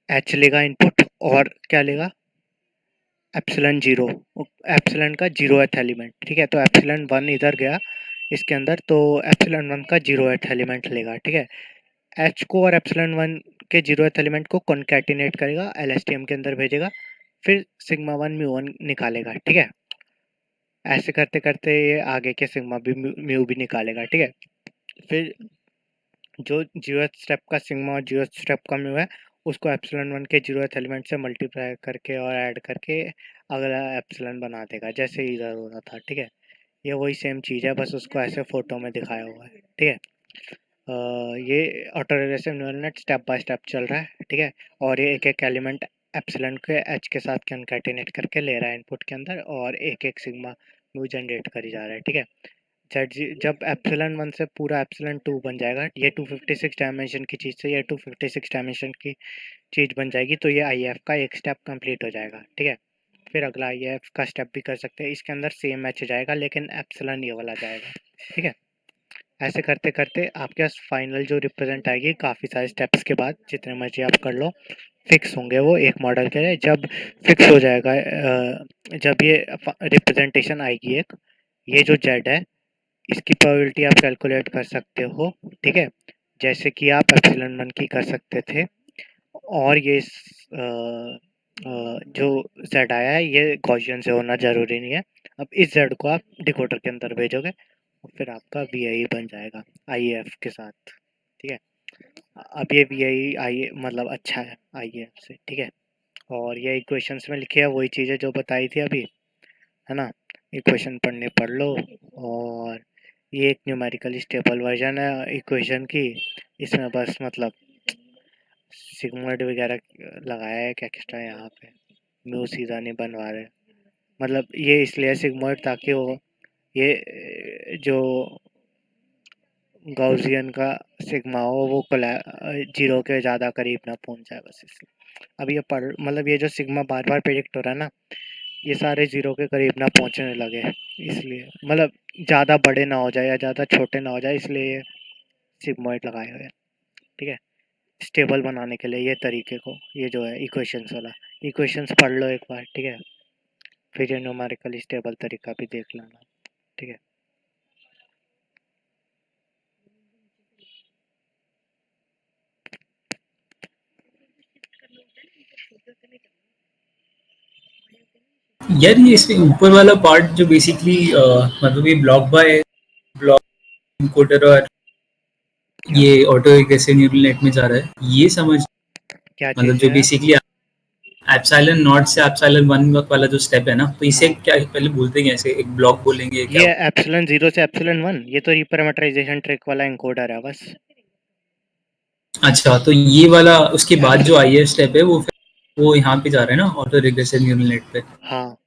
H लेगा इनपुट और क्या लेगा? एप्सिलॉन 0, एप्सिलॉन का 0th एलिमेंट, ठीक है। तो एप्सिलॉन 1 इधर गया इसके अंदर, तो एप्सिलॉन 1 का 0th एलिमेंट लेगा, ठीक है। H को और एप्सिलॉन 1 के 0th एलिमेंट को कॉन्कैटिनेट करेगा, LSTM के अंदर भेजेगा, फिर सिग्मा 1 म्यू 1 निकालेगा, ठीक है। ऐसे करते करते ये आगे के सिग्मा भी म्यू भी निकालेगा, ठीक है। फिर जो 0th स्टेप का सिग्मा और 0th स्टेप का म्यू है उसको एप्सिलॉन 1 के 0th एलिमेंट से मल्टीप्लाई करके और ऐड करके अगला एप्सिलॉन बना देगा, जैसे इधर हो रहा था, ठीक है। ये वही सेम चीज़ है, बस उसको ऐसे फोटो में दिखाया हुआ है, ठीक है। ये auto regressive neural net step by step चल रहा है, ठीक है। और ये एक एक एलिमेंट एप्सिलॉन के H के साथ कॉन्कैटिनेट करके ले रहा है इनपुट के अंदर, और एक एक सिग्मा म्यू जनरेट करी जा रहा है, ठीक है। जब एप्सिलॉन 1 से पूरा एप्सिलॉन 2 बन जाएगा, ये 256 डायमेंशन की चीज़ से ये 256 डायमेंशन की चीज़ बन जाएगी, तो ये IAF का एक स्टेप कंप्लीट हो जाएगा, ठीक है। फिर अगला IAF का स्टेप भी कर सकते हैं, इसके अंदर सेम मैच जाएगा लेकिन एप्सिलॉन ये वाला जाएगा, ठीक है। ऐसे करते करते आपके पास फाइनल जो रिप्रेजेंट आएगी काफ़ी सारे स्टेप्स के बाद, जितने मर्जी आप कर लो, फिक्स होंगे वो एक मॉडल के लिए। जब फिक्स हो जाएगा, जब ये रिप्रेजेंटेशन आएगी एक, ये जो Z है इसकी प्रोबेबिलिटी आप कैलकुलेट कर सकते हो, ठीक है। जैसे कि आप एप्सिलॉन 1 की कर सकते थे। और ये जो Z आया है ये गॉसियन से होना ज़रूरी नहीं है। अब इस Z को आप डिकोडर के अंदर भेजोगे और फिर आपका VAE बन जाएगा IAF के साथ, ठीक है। अब ये VAE आई मतलब अच्छा है IAF से, ठीक है। और ये इक्वेशंस में लिखे है वही चीज़ें जो बताई थी अभी, है ना। इक्वेशन पढ़ लो। और ये एक न्यूमेरिकली स्टेबल वर्जन है इक्वेशन की, इसमें बस मतलब सिग्मोइड वगैरह लगाया है क्या एक्स्ट्रा यहाँ पे, म्यू सीधा नहीं बनवा रहे। मतलब ये इसलिए सिग्मोइड ताकि वो ये जो गॉसियन का सिग्मा हो वो 0 के ज़्यादा करीब ना पहुँच जाए, बस इसलिए। अब ये मतलब ये जो सिग्मा बार बार प्रेडिक्ट हो रहा है ना, ये सारे 0 के करीब ना पहुँचने लगे, इसलिए मतलब ज़्यादा बड़े ना हो जाए या ज़्यादा छोटे ना हो जाए, इसलिए ये सिग्मोइड लगाए हुए हैं, ठीक है। स्टेबल बनाने के लिए ये तरीके को, ये जो है इक्वेशंस वाला, इक्वेशंस पढ़ लो एक बार, ठीक है। फिर ये न्यूमेरिकली स्टेबल तरीका भी देख लेना। ठीक है। यार ये इसमें ऊपर वाला पार्ट जो बेसिकली मतलब ये ब्लॉक बाय ब्लॉक इनकोडर और ये ऑटो कैसे न्यूरल नेट में जा रहा है, ये समझ क्या मतलब चीज़ जो है? बेसिकली एप्सिलॉन नॉट से एप्सिलॉन 1 वाला जो स्टेप है ना, तो इसे हाँ। क्या पहले बोलते हैं, ऐसे एक ब्लॉक बोलेंगे क्या? ये एप्सिलॉन 0 से एप्सिलॉन 1 ये तो रिपैरामीटराइजेशन ट्रिक वाला एनकोडर है बस। अच्छा, तो ये वाला उसके बाद जो आई स्टेप है वो यहाँ पे जा रहा है ना, ऑटो रिग्रेसिव न्यूरल नेट पे। हाँ।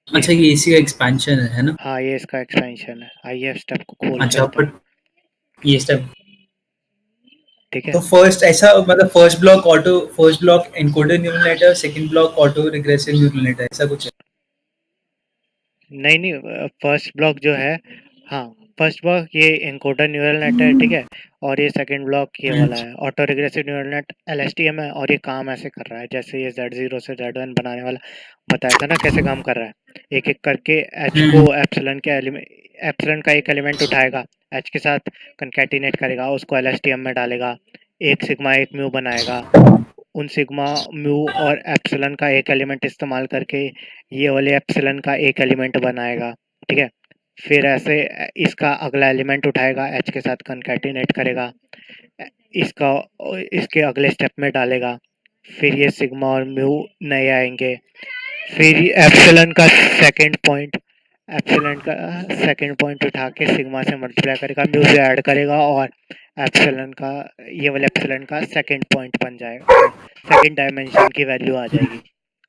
अच्छा, ये इसी का एक्सपेंशन है ना? हाँ, ये इसका एक्सपेंशन है। आइए स्टेप को खोल के अच्छा, बताऊँ। बट ये स्टेप ठीक है। तो फर्स्ट ऐसा मतलब first block encoder neural net है और second block auto regressive neural net है, ऐसा कुछ है? नहीं, फर्स्ट ब्लॉक जो है, हाँ, फर्स्ट ब्लॉक ये एनकोडर न्यूरल नेट है, ठीक है। और ये सेकंड ब्लॉक ये वाला है auto regressive neural net LSTM है। और ये काम ऐसे कर रहा है जैसे ये Z0 से Z1 बनाने वाला बताया था ना कैसे काम कर रहा है। एक एक करके एच को एप्सिलॉन का एक एलिमेंट उठाएगा, एच के साथ कंकैटिनेट करेगा, उसको एलएसटीएम में डालेगा, एक सिग्मा एक म्यू बनाएगा, उन सिग्मा म्यू और एप्सिलॉन का एक एलिमेंट इस्तेमाल करके ये वाले एप्सिलॉन का एक एलिमेंट बनाएगा, ठीक है। फिर ऐसे इसका अगला एलिमेंट उठाएगा, एच के साथ कंकैटिनेट करेगा, इसका इसके अगले स्टेप में डालेगा, फिर ये सिग्मा और म्यू नए आएंगे, फिर एप्सिलॉन का सेकंड पॉइंट उठा के सिग्मा से मल्टीप्लाई करेगा, म्यू से ऐड करेगा और एप्सिलॉन का ये वाले एप्सिलॉन का सेकंड पॉइंट बन जाएगा, सेकंड डायमेंशन की वैल्यू आ जाएगी,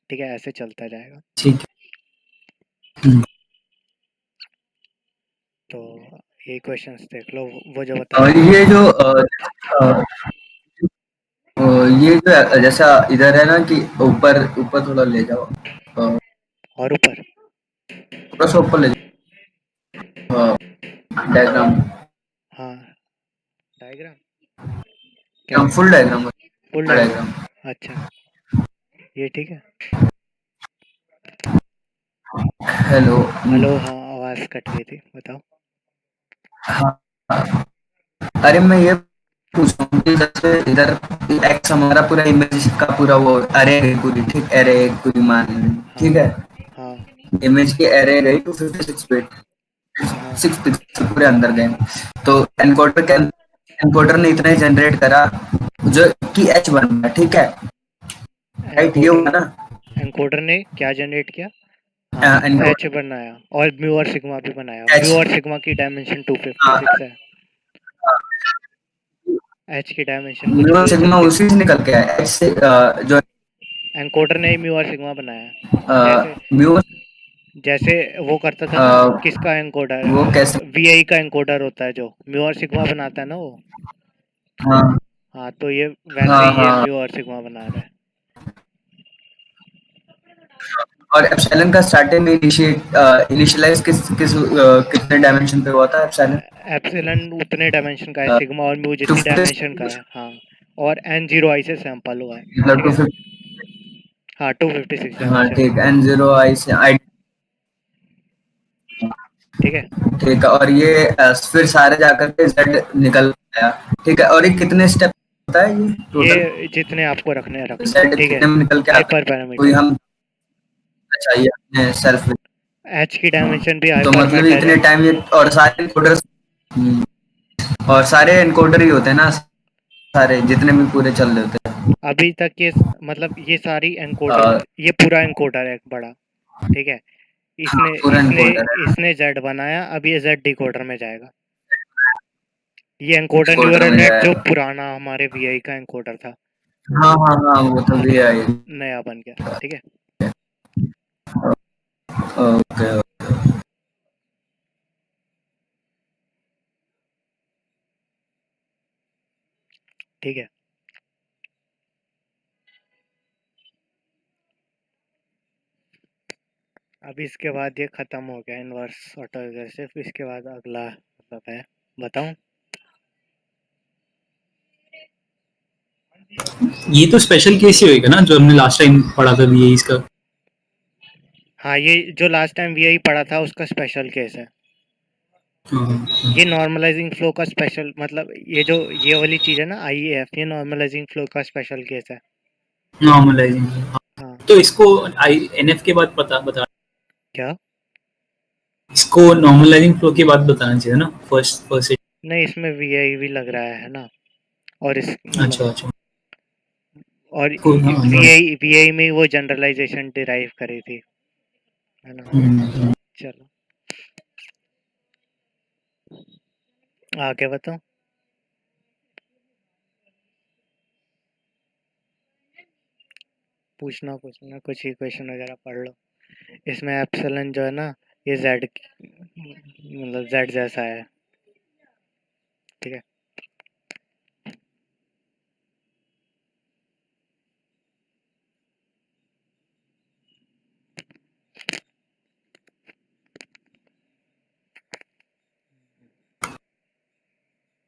ठीक है। ऐसे चलता जाएगा। ठीक है। तो ये क्वेश्चंस देख लो, वो जो बता और ये जो ये जो जैसा इधर है ना कि ऊपर ऊपर थोड़ा ले जाओ, और ऊपर थोड़ा सा ऊपर ले जाओ डायग्राम, हाँ डायग्राम क्या full diagram, full diagram. Diagram. अच्छा, ये ठीक है। हेलो। हेलो, हाँ आवाज़ कट गई थी, बताओ। हाँ, अरे मैं ये पूछ रहा हूँ कि जैसे इधर एक्स हमारा पूरा इमेज का पूरा वो अरे है पूरी, ठीक, अरे एक पूरी मान लें, हाँ ठीक है। हाँ इमेज की अरे गई 256 बिट, हाँ 6 पिक्सल पूरे अंदर गए, तो एनकोडर ने इतना ही जनरेट करा जो कि एच बन गया, ठीक है, राइट, ये हुआ एनकोडर ना? एनकोडर ने क्या जनरेट किया? हाँ, एच बनाया और म्यू और सिग्मा भी बनाया। एच, म्यू और सिग्मा की डायमेंशन 256 है, एच की डायमेंशन कुछ भी हो सिग्मा सकती है। उसी से निकल के आया, एच से जो एनकोडर ने ही म्यू और सिग्मा बनाया। जैसे म्यू, जैसे वो करता था ना, किसका एनकोडर, वो कैसे? वीआई का एनकोडर होता है जो म्यू और सिग्मा बनाता है ना वो। हाँ हाँ, तो ये वैसे हाँ ही ये हाँ। म्यू और सिग्मा बना रहा है। और एप्सिलॉन का स्टार्टिंग में इनिशियलाइज कितने डायमेंशन पे हुआ था एप्सिलॉन? एप्सिलॉन उतने डायमेंशन का है, सिग्मा और म्यू जितनी 256, डायमेंशन का है, हाँ। और एन जीरो आई से सैंपल हुआ है, मतलब ठीक है। 250। हाँ, 256 हाँ डायमेंशन ठीक, का, एन जीरो आई से आई, ठीक है। ठीक है। और ये फिर सारे जाकर के जेड निकल आया, ठीक है। और ये कितने स्टेप होता है ये टोटल? ये जितने आपको रखने हैं रख लो, जेड ठीक है। कितने में निकल के आता हाइपर है? कोई पैरामीटर, हम चाहिए अपने सेल्फ। एच की डायमेंशन भी तो हाइपर मतलब मैटर इतने है। टाइम ये, और सारे एनकोडर, और सारे एनकोडर ही होते हैं ना, सारे जितने भी पूरे चल रहे होते अभी तक ये मतलब ये सारी एनकोडर, हैं, ये पूरा एनकोडर है एक बड़ा, ठीक है। इसने पूरा इसने एनकोडर है, इसने जेड बनाया, अब ये जेड डिकोडर में जाएगा। ये एनकोडर एनकोडर न्यूरल में नेट जो जाएगा। पुराना हमारे वीआई का एनकोडर था, हाँ हाँ हाँ, वो तो अब भी ये है। नया बन गया, ठीक है। ओके। ठीक है। अब इसके बाद ये खत्म हो गया इनवर्स ऑटो रिग्रेसिव। इसके बाद अगला मतलब है, बताऊं? ये तो स्पेशल केस ही होएगा ना जो हमने लास्ट टाइम पढ़ा था, ये इसका। हाँ, ये जो लास्ट टाइम वीआई पढ़ा था उसका स्पेशल केस है। ये नॉर्मलाइजिंग फ्लो का स्पेशल मतलब ये वाली चीज है ना आईएएफ, ये नॉर्मलाइजिंग फ्लो का स्पेशल केस है। नॉर्मलाइजिंग। हाँ। तो इसको आई एनएफ के बाद बता क्या? इसको नॉर्मलाइजिंग फ्लो के बाद बताना चाहिए ना, फर्स्ट। नहीं, इसमें वीआई भी लग रहा है ना। और इस मतलब अच्छा। और हाँ, वीआई में वो जनरलाइजेशन डिराइव करी थी, है ना। चलो आगे बताओ। पूछना कुछ ही क्वेश्चन वगैरह पढ़ लो। इसमें एप्सिलॉन जो है ना, ये जेड मतलब जेड जैसा है, ठीक है।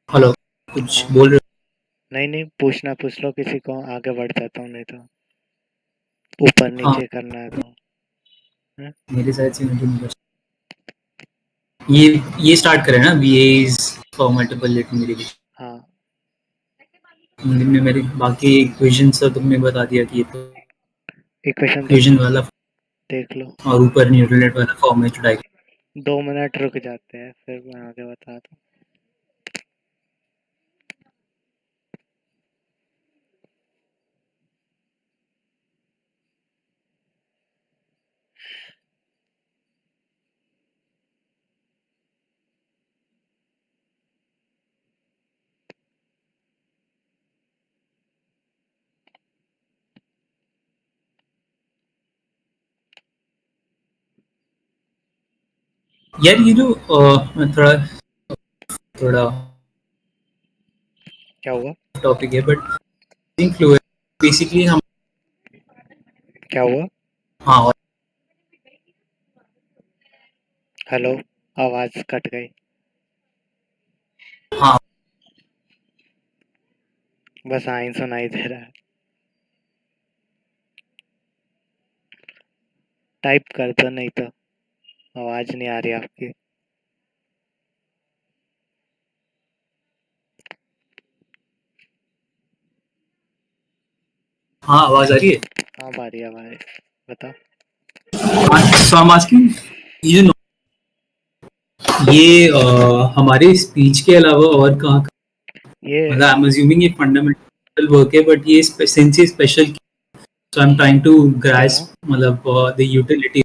हेलो, कुछ हाँ, बोल रहे नहीं पूछ लो किसी को, आगे बढ़ जाता हूँ, नहीं तो ऊपर हो? हाँ, नीचे करना है तो। हैं? मेरे साइड से नहीं बस ये स्टार्ट करें ना, VAs फॉर्मेटेबल लिटरेचर हाँ, में मेरे बाकी इक्वेशन सब तुमने बता दिया कि ये तो इक्वेशन तो इक्वेशन वाला देख लो। और ऊपर न्यूटन नेट वाला फॉर्मेट डायग्राम। 2 मिनट रुक जाते हैं, फिर मैं आगे बताता हूँ। यार ये जो मैं थोड़ा थोड़ा क्या हुआ? टॉपिक है बट फ्लो बेसिकली हम क्या हुआ? हाँ हेलो, आवाज कट गई। हाँ बस हाँ ही सुनाई दे रहा है। टाइप कर दो, नहीं तो आवाज नहीं आ रही आपकी। हाँ आवाज आ रही है। हाँ, बारी आवाज बताओ। सो आई एम आस्किंग ये ये हमारे स्पीच के अलावा और कहाँ, ये मतलब आई एम अज्यूमिंग ये फंडामेंटल वर्क है बट ये सिंस ये special, so I am trying to क्या? ग्रास्प मतलब द यूटिलिटी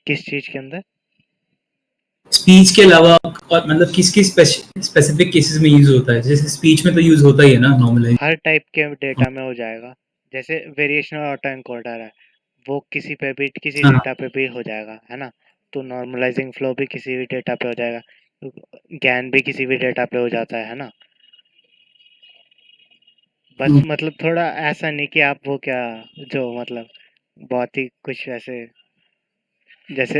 किस चीज के अंदर? स्पीच के अलावा और मतलब किस किस स्पेसिफिक केसेस में यूज होता है, जैसे स्पीच में तो यूज होता ही है ना नॉर्मलाइज। हर टाइप के डेटा में हो जाएगा। जैसे वेरिएशनल ऑटो एनकोडर है, वो किसी पे भी किसी हाँ डेटा पे भी हो जाएगा, है ना। तो नॉर्मलाइजिंग फ्लो भी किसी भी डेटा पे हो जाएगा। ज्ञान भी किसी भी डेटा पे हो जाता है ना। बस मतलब थोड़ा ऐसा नहीं कि आप वो क्या, जो मतलब बहुत ही कुछ ऐसे, जैसे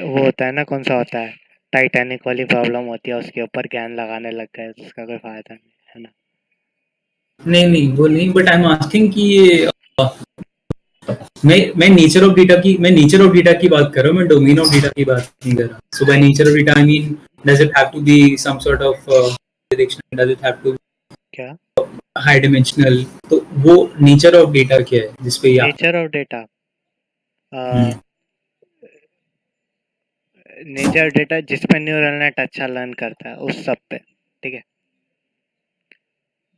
वो होता है ना, कौन सा होता है, टाइटैनिक वाली प्रॉब्लम होती है, उसके ऊपर ज्ञान लगाने लग गए तो उसका कोई फायदा नहीं, है ना। नहीं वो नहीं, बट आई एम आस्किंग कि ये मैं नेचर ऑफ डेटा की बात कर रहा हूँ, मैं डोमेन ऑफ डेटा की बात नहीं कर रहा। सो बाय नहीं, nature of data I mean does it have to be some sort of direction, does it have to क्या? हाई डिमेंशनल, तो वो नेचर ऑफ डेटा क्या है जिसपे ये nature of data, hmm, nature data जिस पे न्यूरल नेट अच्छा लर्न करता है उस सब पे, ठीक है।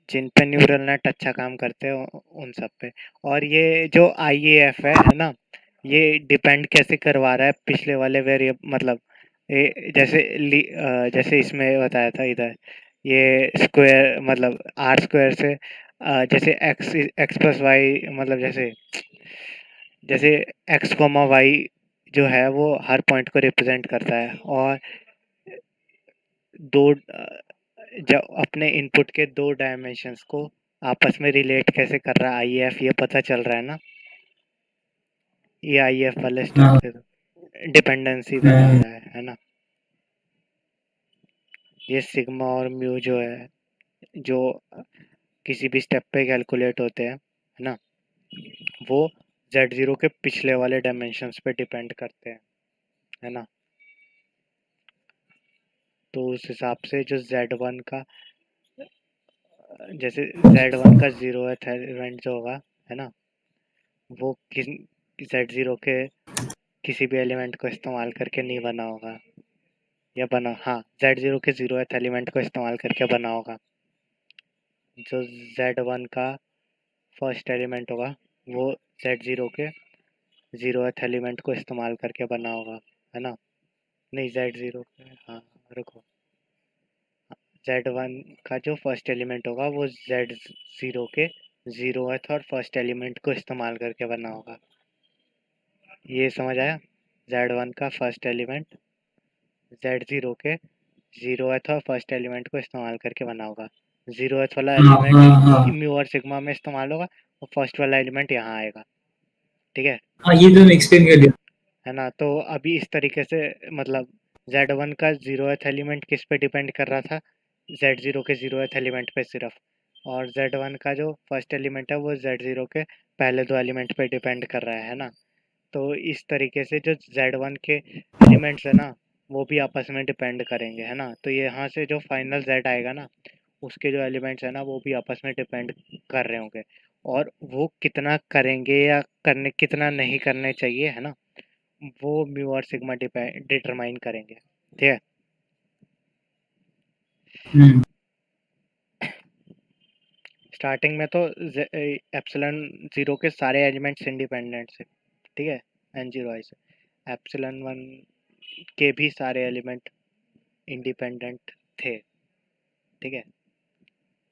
जिन पे न्यूरल नेट अच्छा काम करते हैं उन सब पे। और ये जो आईएएफ है ना, ये डिपेंड कैसे करवा रहा है पिछले वाले वेरिएब मतलब जैसे इसमें बताया था इधर, ये स्क्वायर मतलब आर स्क्वायर से जैसे एक्स प्लस वाई मतलब जैसे जैसे एक्स कोमा वाई जो है वो हर पॉइंट को रिप्रेजेंट करता है। और दो जब अपने इनपुट के 2 डायमेंशंस को आपस में रिलेट कैसे कर रहा है आईएएफ, ये पता चल रहा है ना। ये आईएएफ वाले स्टेप हाँ, थे, डिपेंडेंसी बता रहा है ना। ये सिग्मा और म्यू जो है, जो किसी भी स्टेप पे कैलकुलेट होते हैं, है ना, वो Z0 के पिछले वाले डायमेंशंस पे डिपेंड करते हैं, है ना। तो उस हिसाब से जो Z1 का जैसे Z1 का 0th एलिमेंट जो होगा, है ना, वो किस Z0 के किसी भी एलिमेंट को इस्तेमाल करके नहीं बना होगा, या बना, हाँ, Z0 के 0th एलिमेंट को इस्तेमाल करके बना होगा। जो Z1 का फर्स्ट एलिमेंट होगा वो Z0 के 0th एलिमेंट को इस्तेमाल करके बना होगा, है ना। नहीं, Z0 के, हाँ, रुको, Z1 का जो फर्स्ट एलिमेंट होगा वो Z0 के 0th और फर्स्ट एलिमेंट को इस्तेमाल करके बना होगा। ये समझ आया? Z1 का फर्स्ट एलिमेंट Z0 के 0th और फर्स्ट एलिमेंट को इस्तेमाल करके बना होगा। 0th वाला हाँ हाँ एलिमेंट हाँ म्यू और सिग्मा में इस्तेमाल होगा और फर्स्ट वाला एलिमेंट यहाँ आएगा, ठीक है। हाँ, ये तो एक्सप्लेन कर दिया। है ना। तो अभी इस तरीके से मतलब Z1 का 0th एलिमेंट किस पे डिपेंड कर रहा था, Z0 के 0th एलिमेंट पे सिर्फ, और Z1 का जो फर्स्ट एलिमेंट है वो Z0 के पहले दो एलिमेंट पे डिपेंड कर रहा है ना। तो इस तरीके से जो Z1 के एलिमेंट्स है ना वो भी आपस में डिपेंड करेंगे, है ना। तो ये यहाँ से जो फाइनल Z आएगा ना उसके जो एलिमेंट्स है ना वो भी आपस में डिपेंड कर रहे होंगे, और वो कितना करेंगे या करने कितना नहीं करने चाहिए, है ना, वो म्यू और सिग्मा डिटरमाइन करेंगे, ठीक है। हम्म, स्टार्टिंग में तो एप्सिलॉन 0 के सारे एलिमेंट्स इंडिपेंडेंट से, ठीक है, N0 आई से। एप्सिलॉन 1 के भी सारे एलिमेंट इंडिपेंडेंट थे, ठीक है।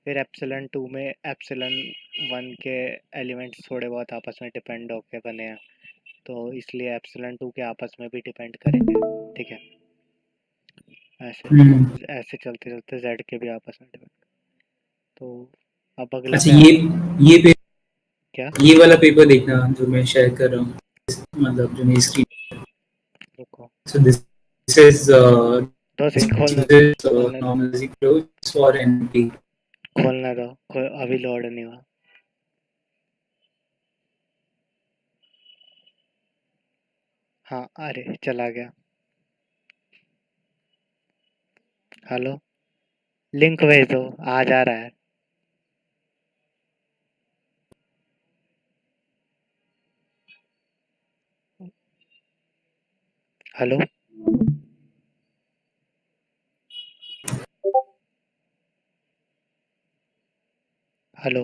फिर एप्सिलॉन 2 में एप्सिलॉन 1 के एलिमेंट्स थोड़े बहुत आपस में डिपेंड होके बने हैं, तो इसलिए एप्सिलॉन 2 के आपस में भी डिपेंड करेंगे, ठीक है। ऐसे हम्म। ऐसे चलते चलते Z के भी आपस में डिपेंड। तो अब अगले अच्छा, पे ये क्या, ये वाला पेपर देखना जो मैं शेयर कर रहा हूँ, मतलब जो मेरी स्क्रीन। रुको, सो दिस इज 2 सेकंड, खोलने दो, normalizing flows for NP. खोलने दो, अभी लोड नहीं हुआ। हाँ, अरे चला गया। हेलो, लिंक भेज दो, आ जा रहा है। हेलो, हेलो,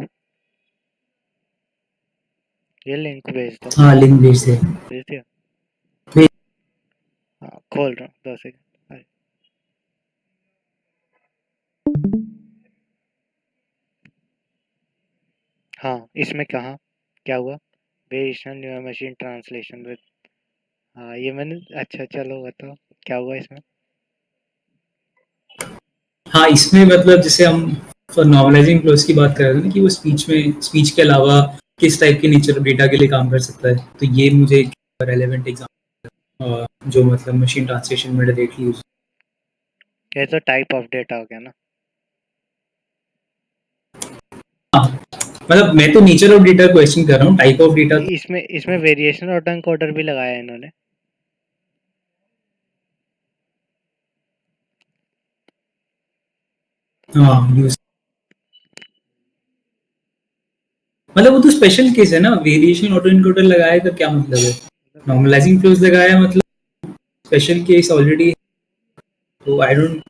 ये लिंक भेज दो, हाँ, लिंक भेज दे। भेज दिया। भेज- हाँ, खोल रहा हूँ, 2 सेकंड। अरे, हाँ, इसमें कहाँ क्या हुआ, variation new machine translation with, हाँ ये मैंने, अच्छा चलो बताओ क्या हुआ इसमें। हाँ, इसमें मतलब जैसे हम नॉर्मलाइजिंग फ्लोज की बात कर रहे थे ना, कि वो स्पीच के अलावा किस टाइप के नेचर ऑफ डेटा के लिए काम कर सकता है, तो ये मुझे रेलेवेंट एग्जांपल जो मतलब मशीन ट्रांसलेशन में डायरेक्टली यूज। ये तो टाइप ऑफ डेटा हो गया ना। मतलब मैं तो नेचर ऑफ डेटा क्वेश्चन कर रहा हूँ, टाइप ऑफ डेटा। इसमें वेरिएशन ऑटो एनकोडर भी लगाया है इन्होंने। हाँ, यूज, मतलब वो तो स्पेशल केस है ना, वेरिएशन ऑटो एनकोडर लगाया का क्या मतलब है, नॉर्मलाइजिंग फ्लोज लगाया मतलब स्पेशल केस ऑलरेडी। तो आई डोंट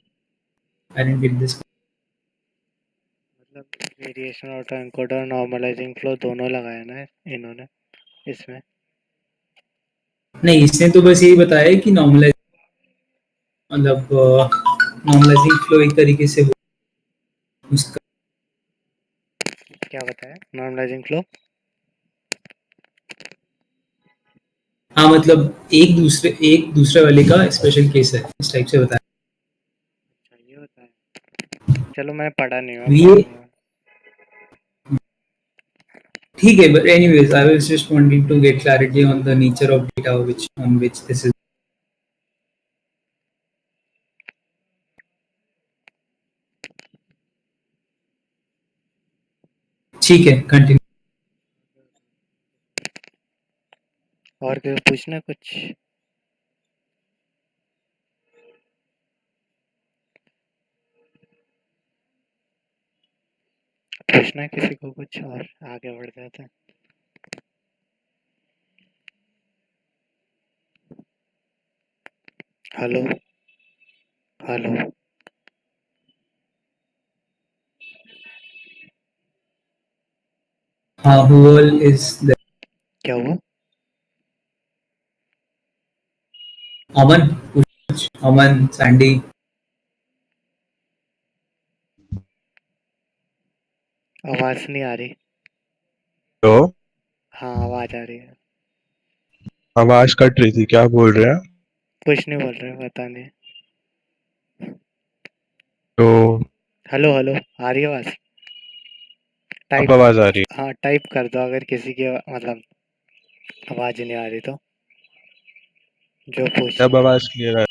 गेट दिस। मतलब variation auto encoder normalising flow दोनों लगाया ना इन्होंने इसमें। नहीं, इसने तो बस यही बताया कि नॉर्मलाइज, मतलब नॉर्मलाइजिंग फ्लो एक तरीके से उसका। क्या बताया नॉर्मलाइजिंग फ्लो, हाँ, मतलब एक दूसरे वाले का स्पेशल केस है, इस टाइप से बताया। ये बताया। चलो मैं पढ़ा नहीं, मैं ये पढ़ूंगा। ठीक है, but anyways I was just wanting to get clarity on the nature of data which on which this is. ठीक है, कंटिन्यू। और पूछना कुछ? पूछना किसी को कुछ और आगे बढ़ जाते हैं। Hello hello. हाँ, who all is there? क्या हुआ? अमन, कुछ अमन, सैंडी। आवाज नहीं आ रही। तो हाँ आवाज आ रही है। आवाज कट रही थी, क्या बोल रहे हैं? कुछ नहीं बोल रहे, पता नहीं। तो हेलो हेलो, आ रही है आवाज? अब टाइप। आवाज आ रही है। हाँ टाइप कर दो अगर किसी की मतलब आवाज नहीं आ रही तो, जो पूछ अब रहे थे। आवाज क्लियर आ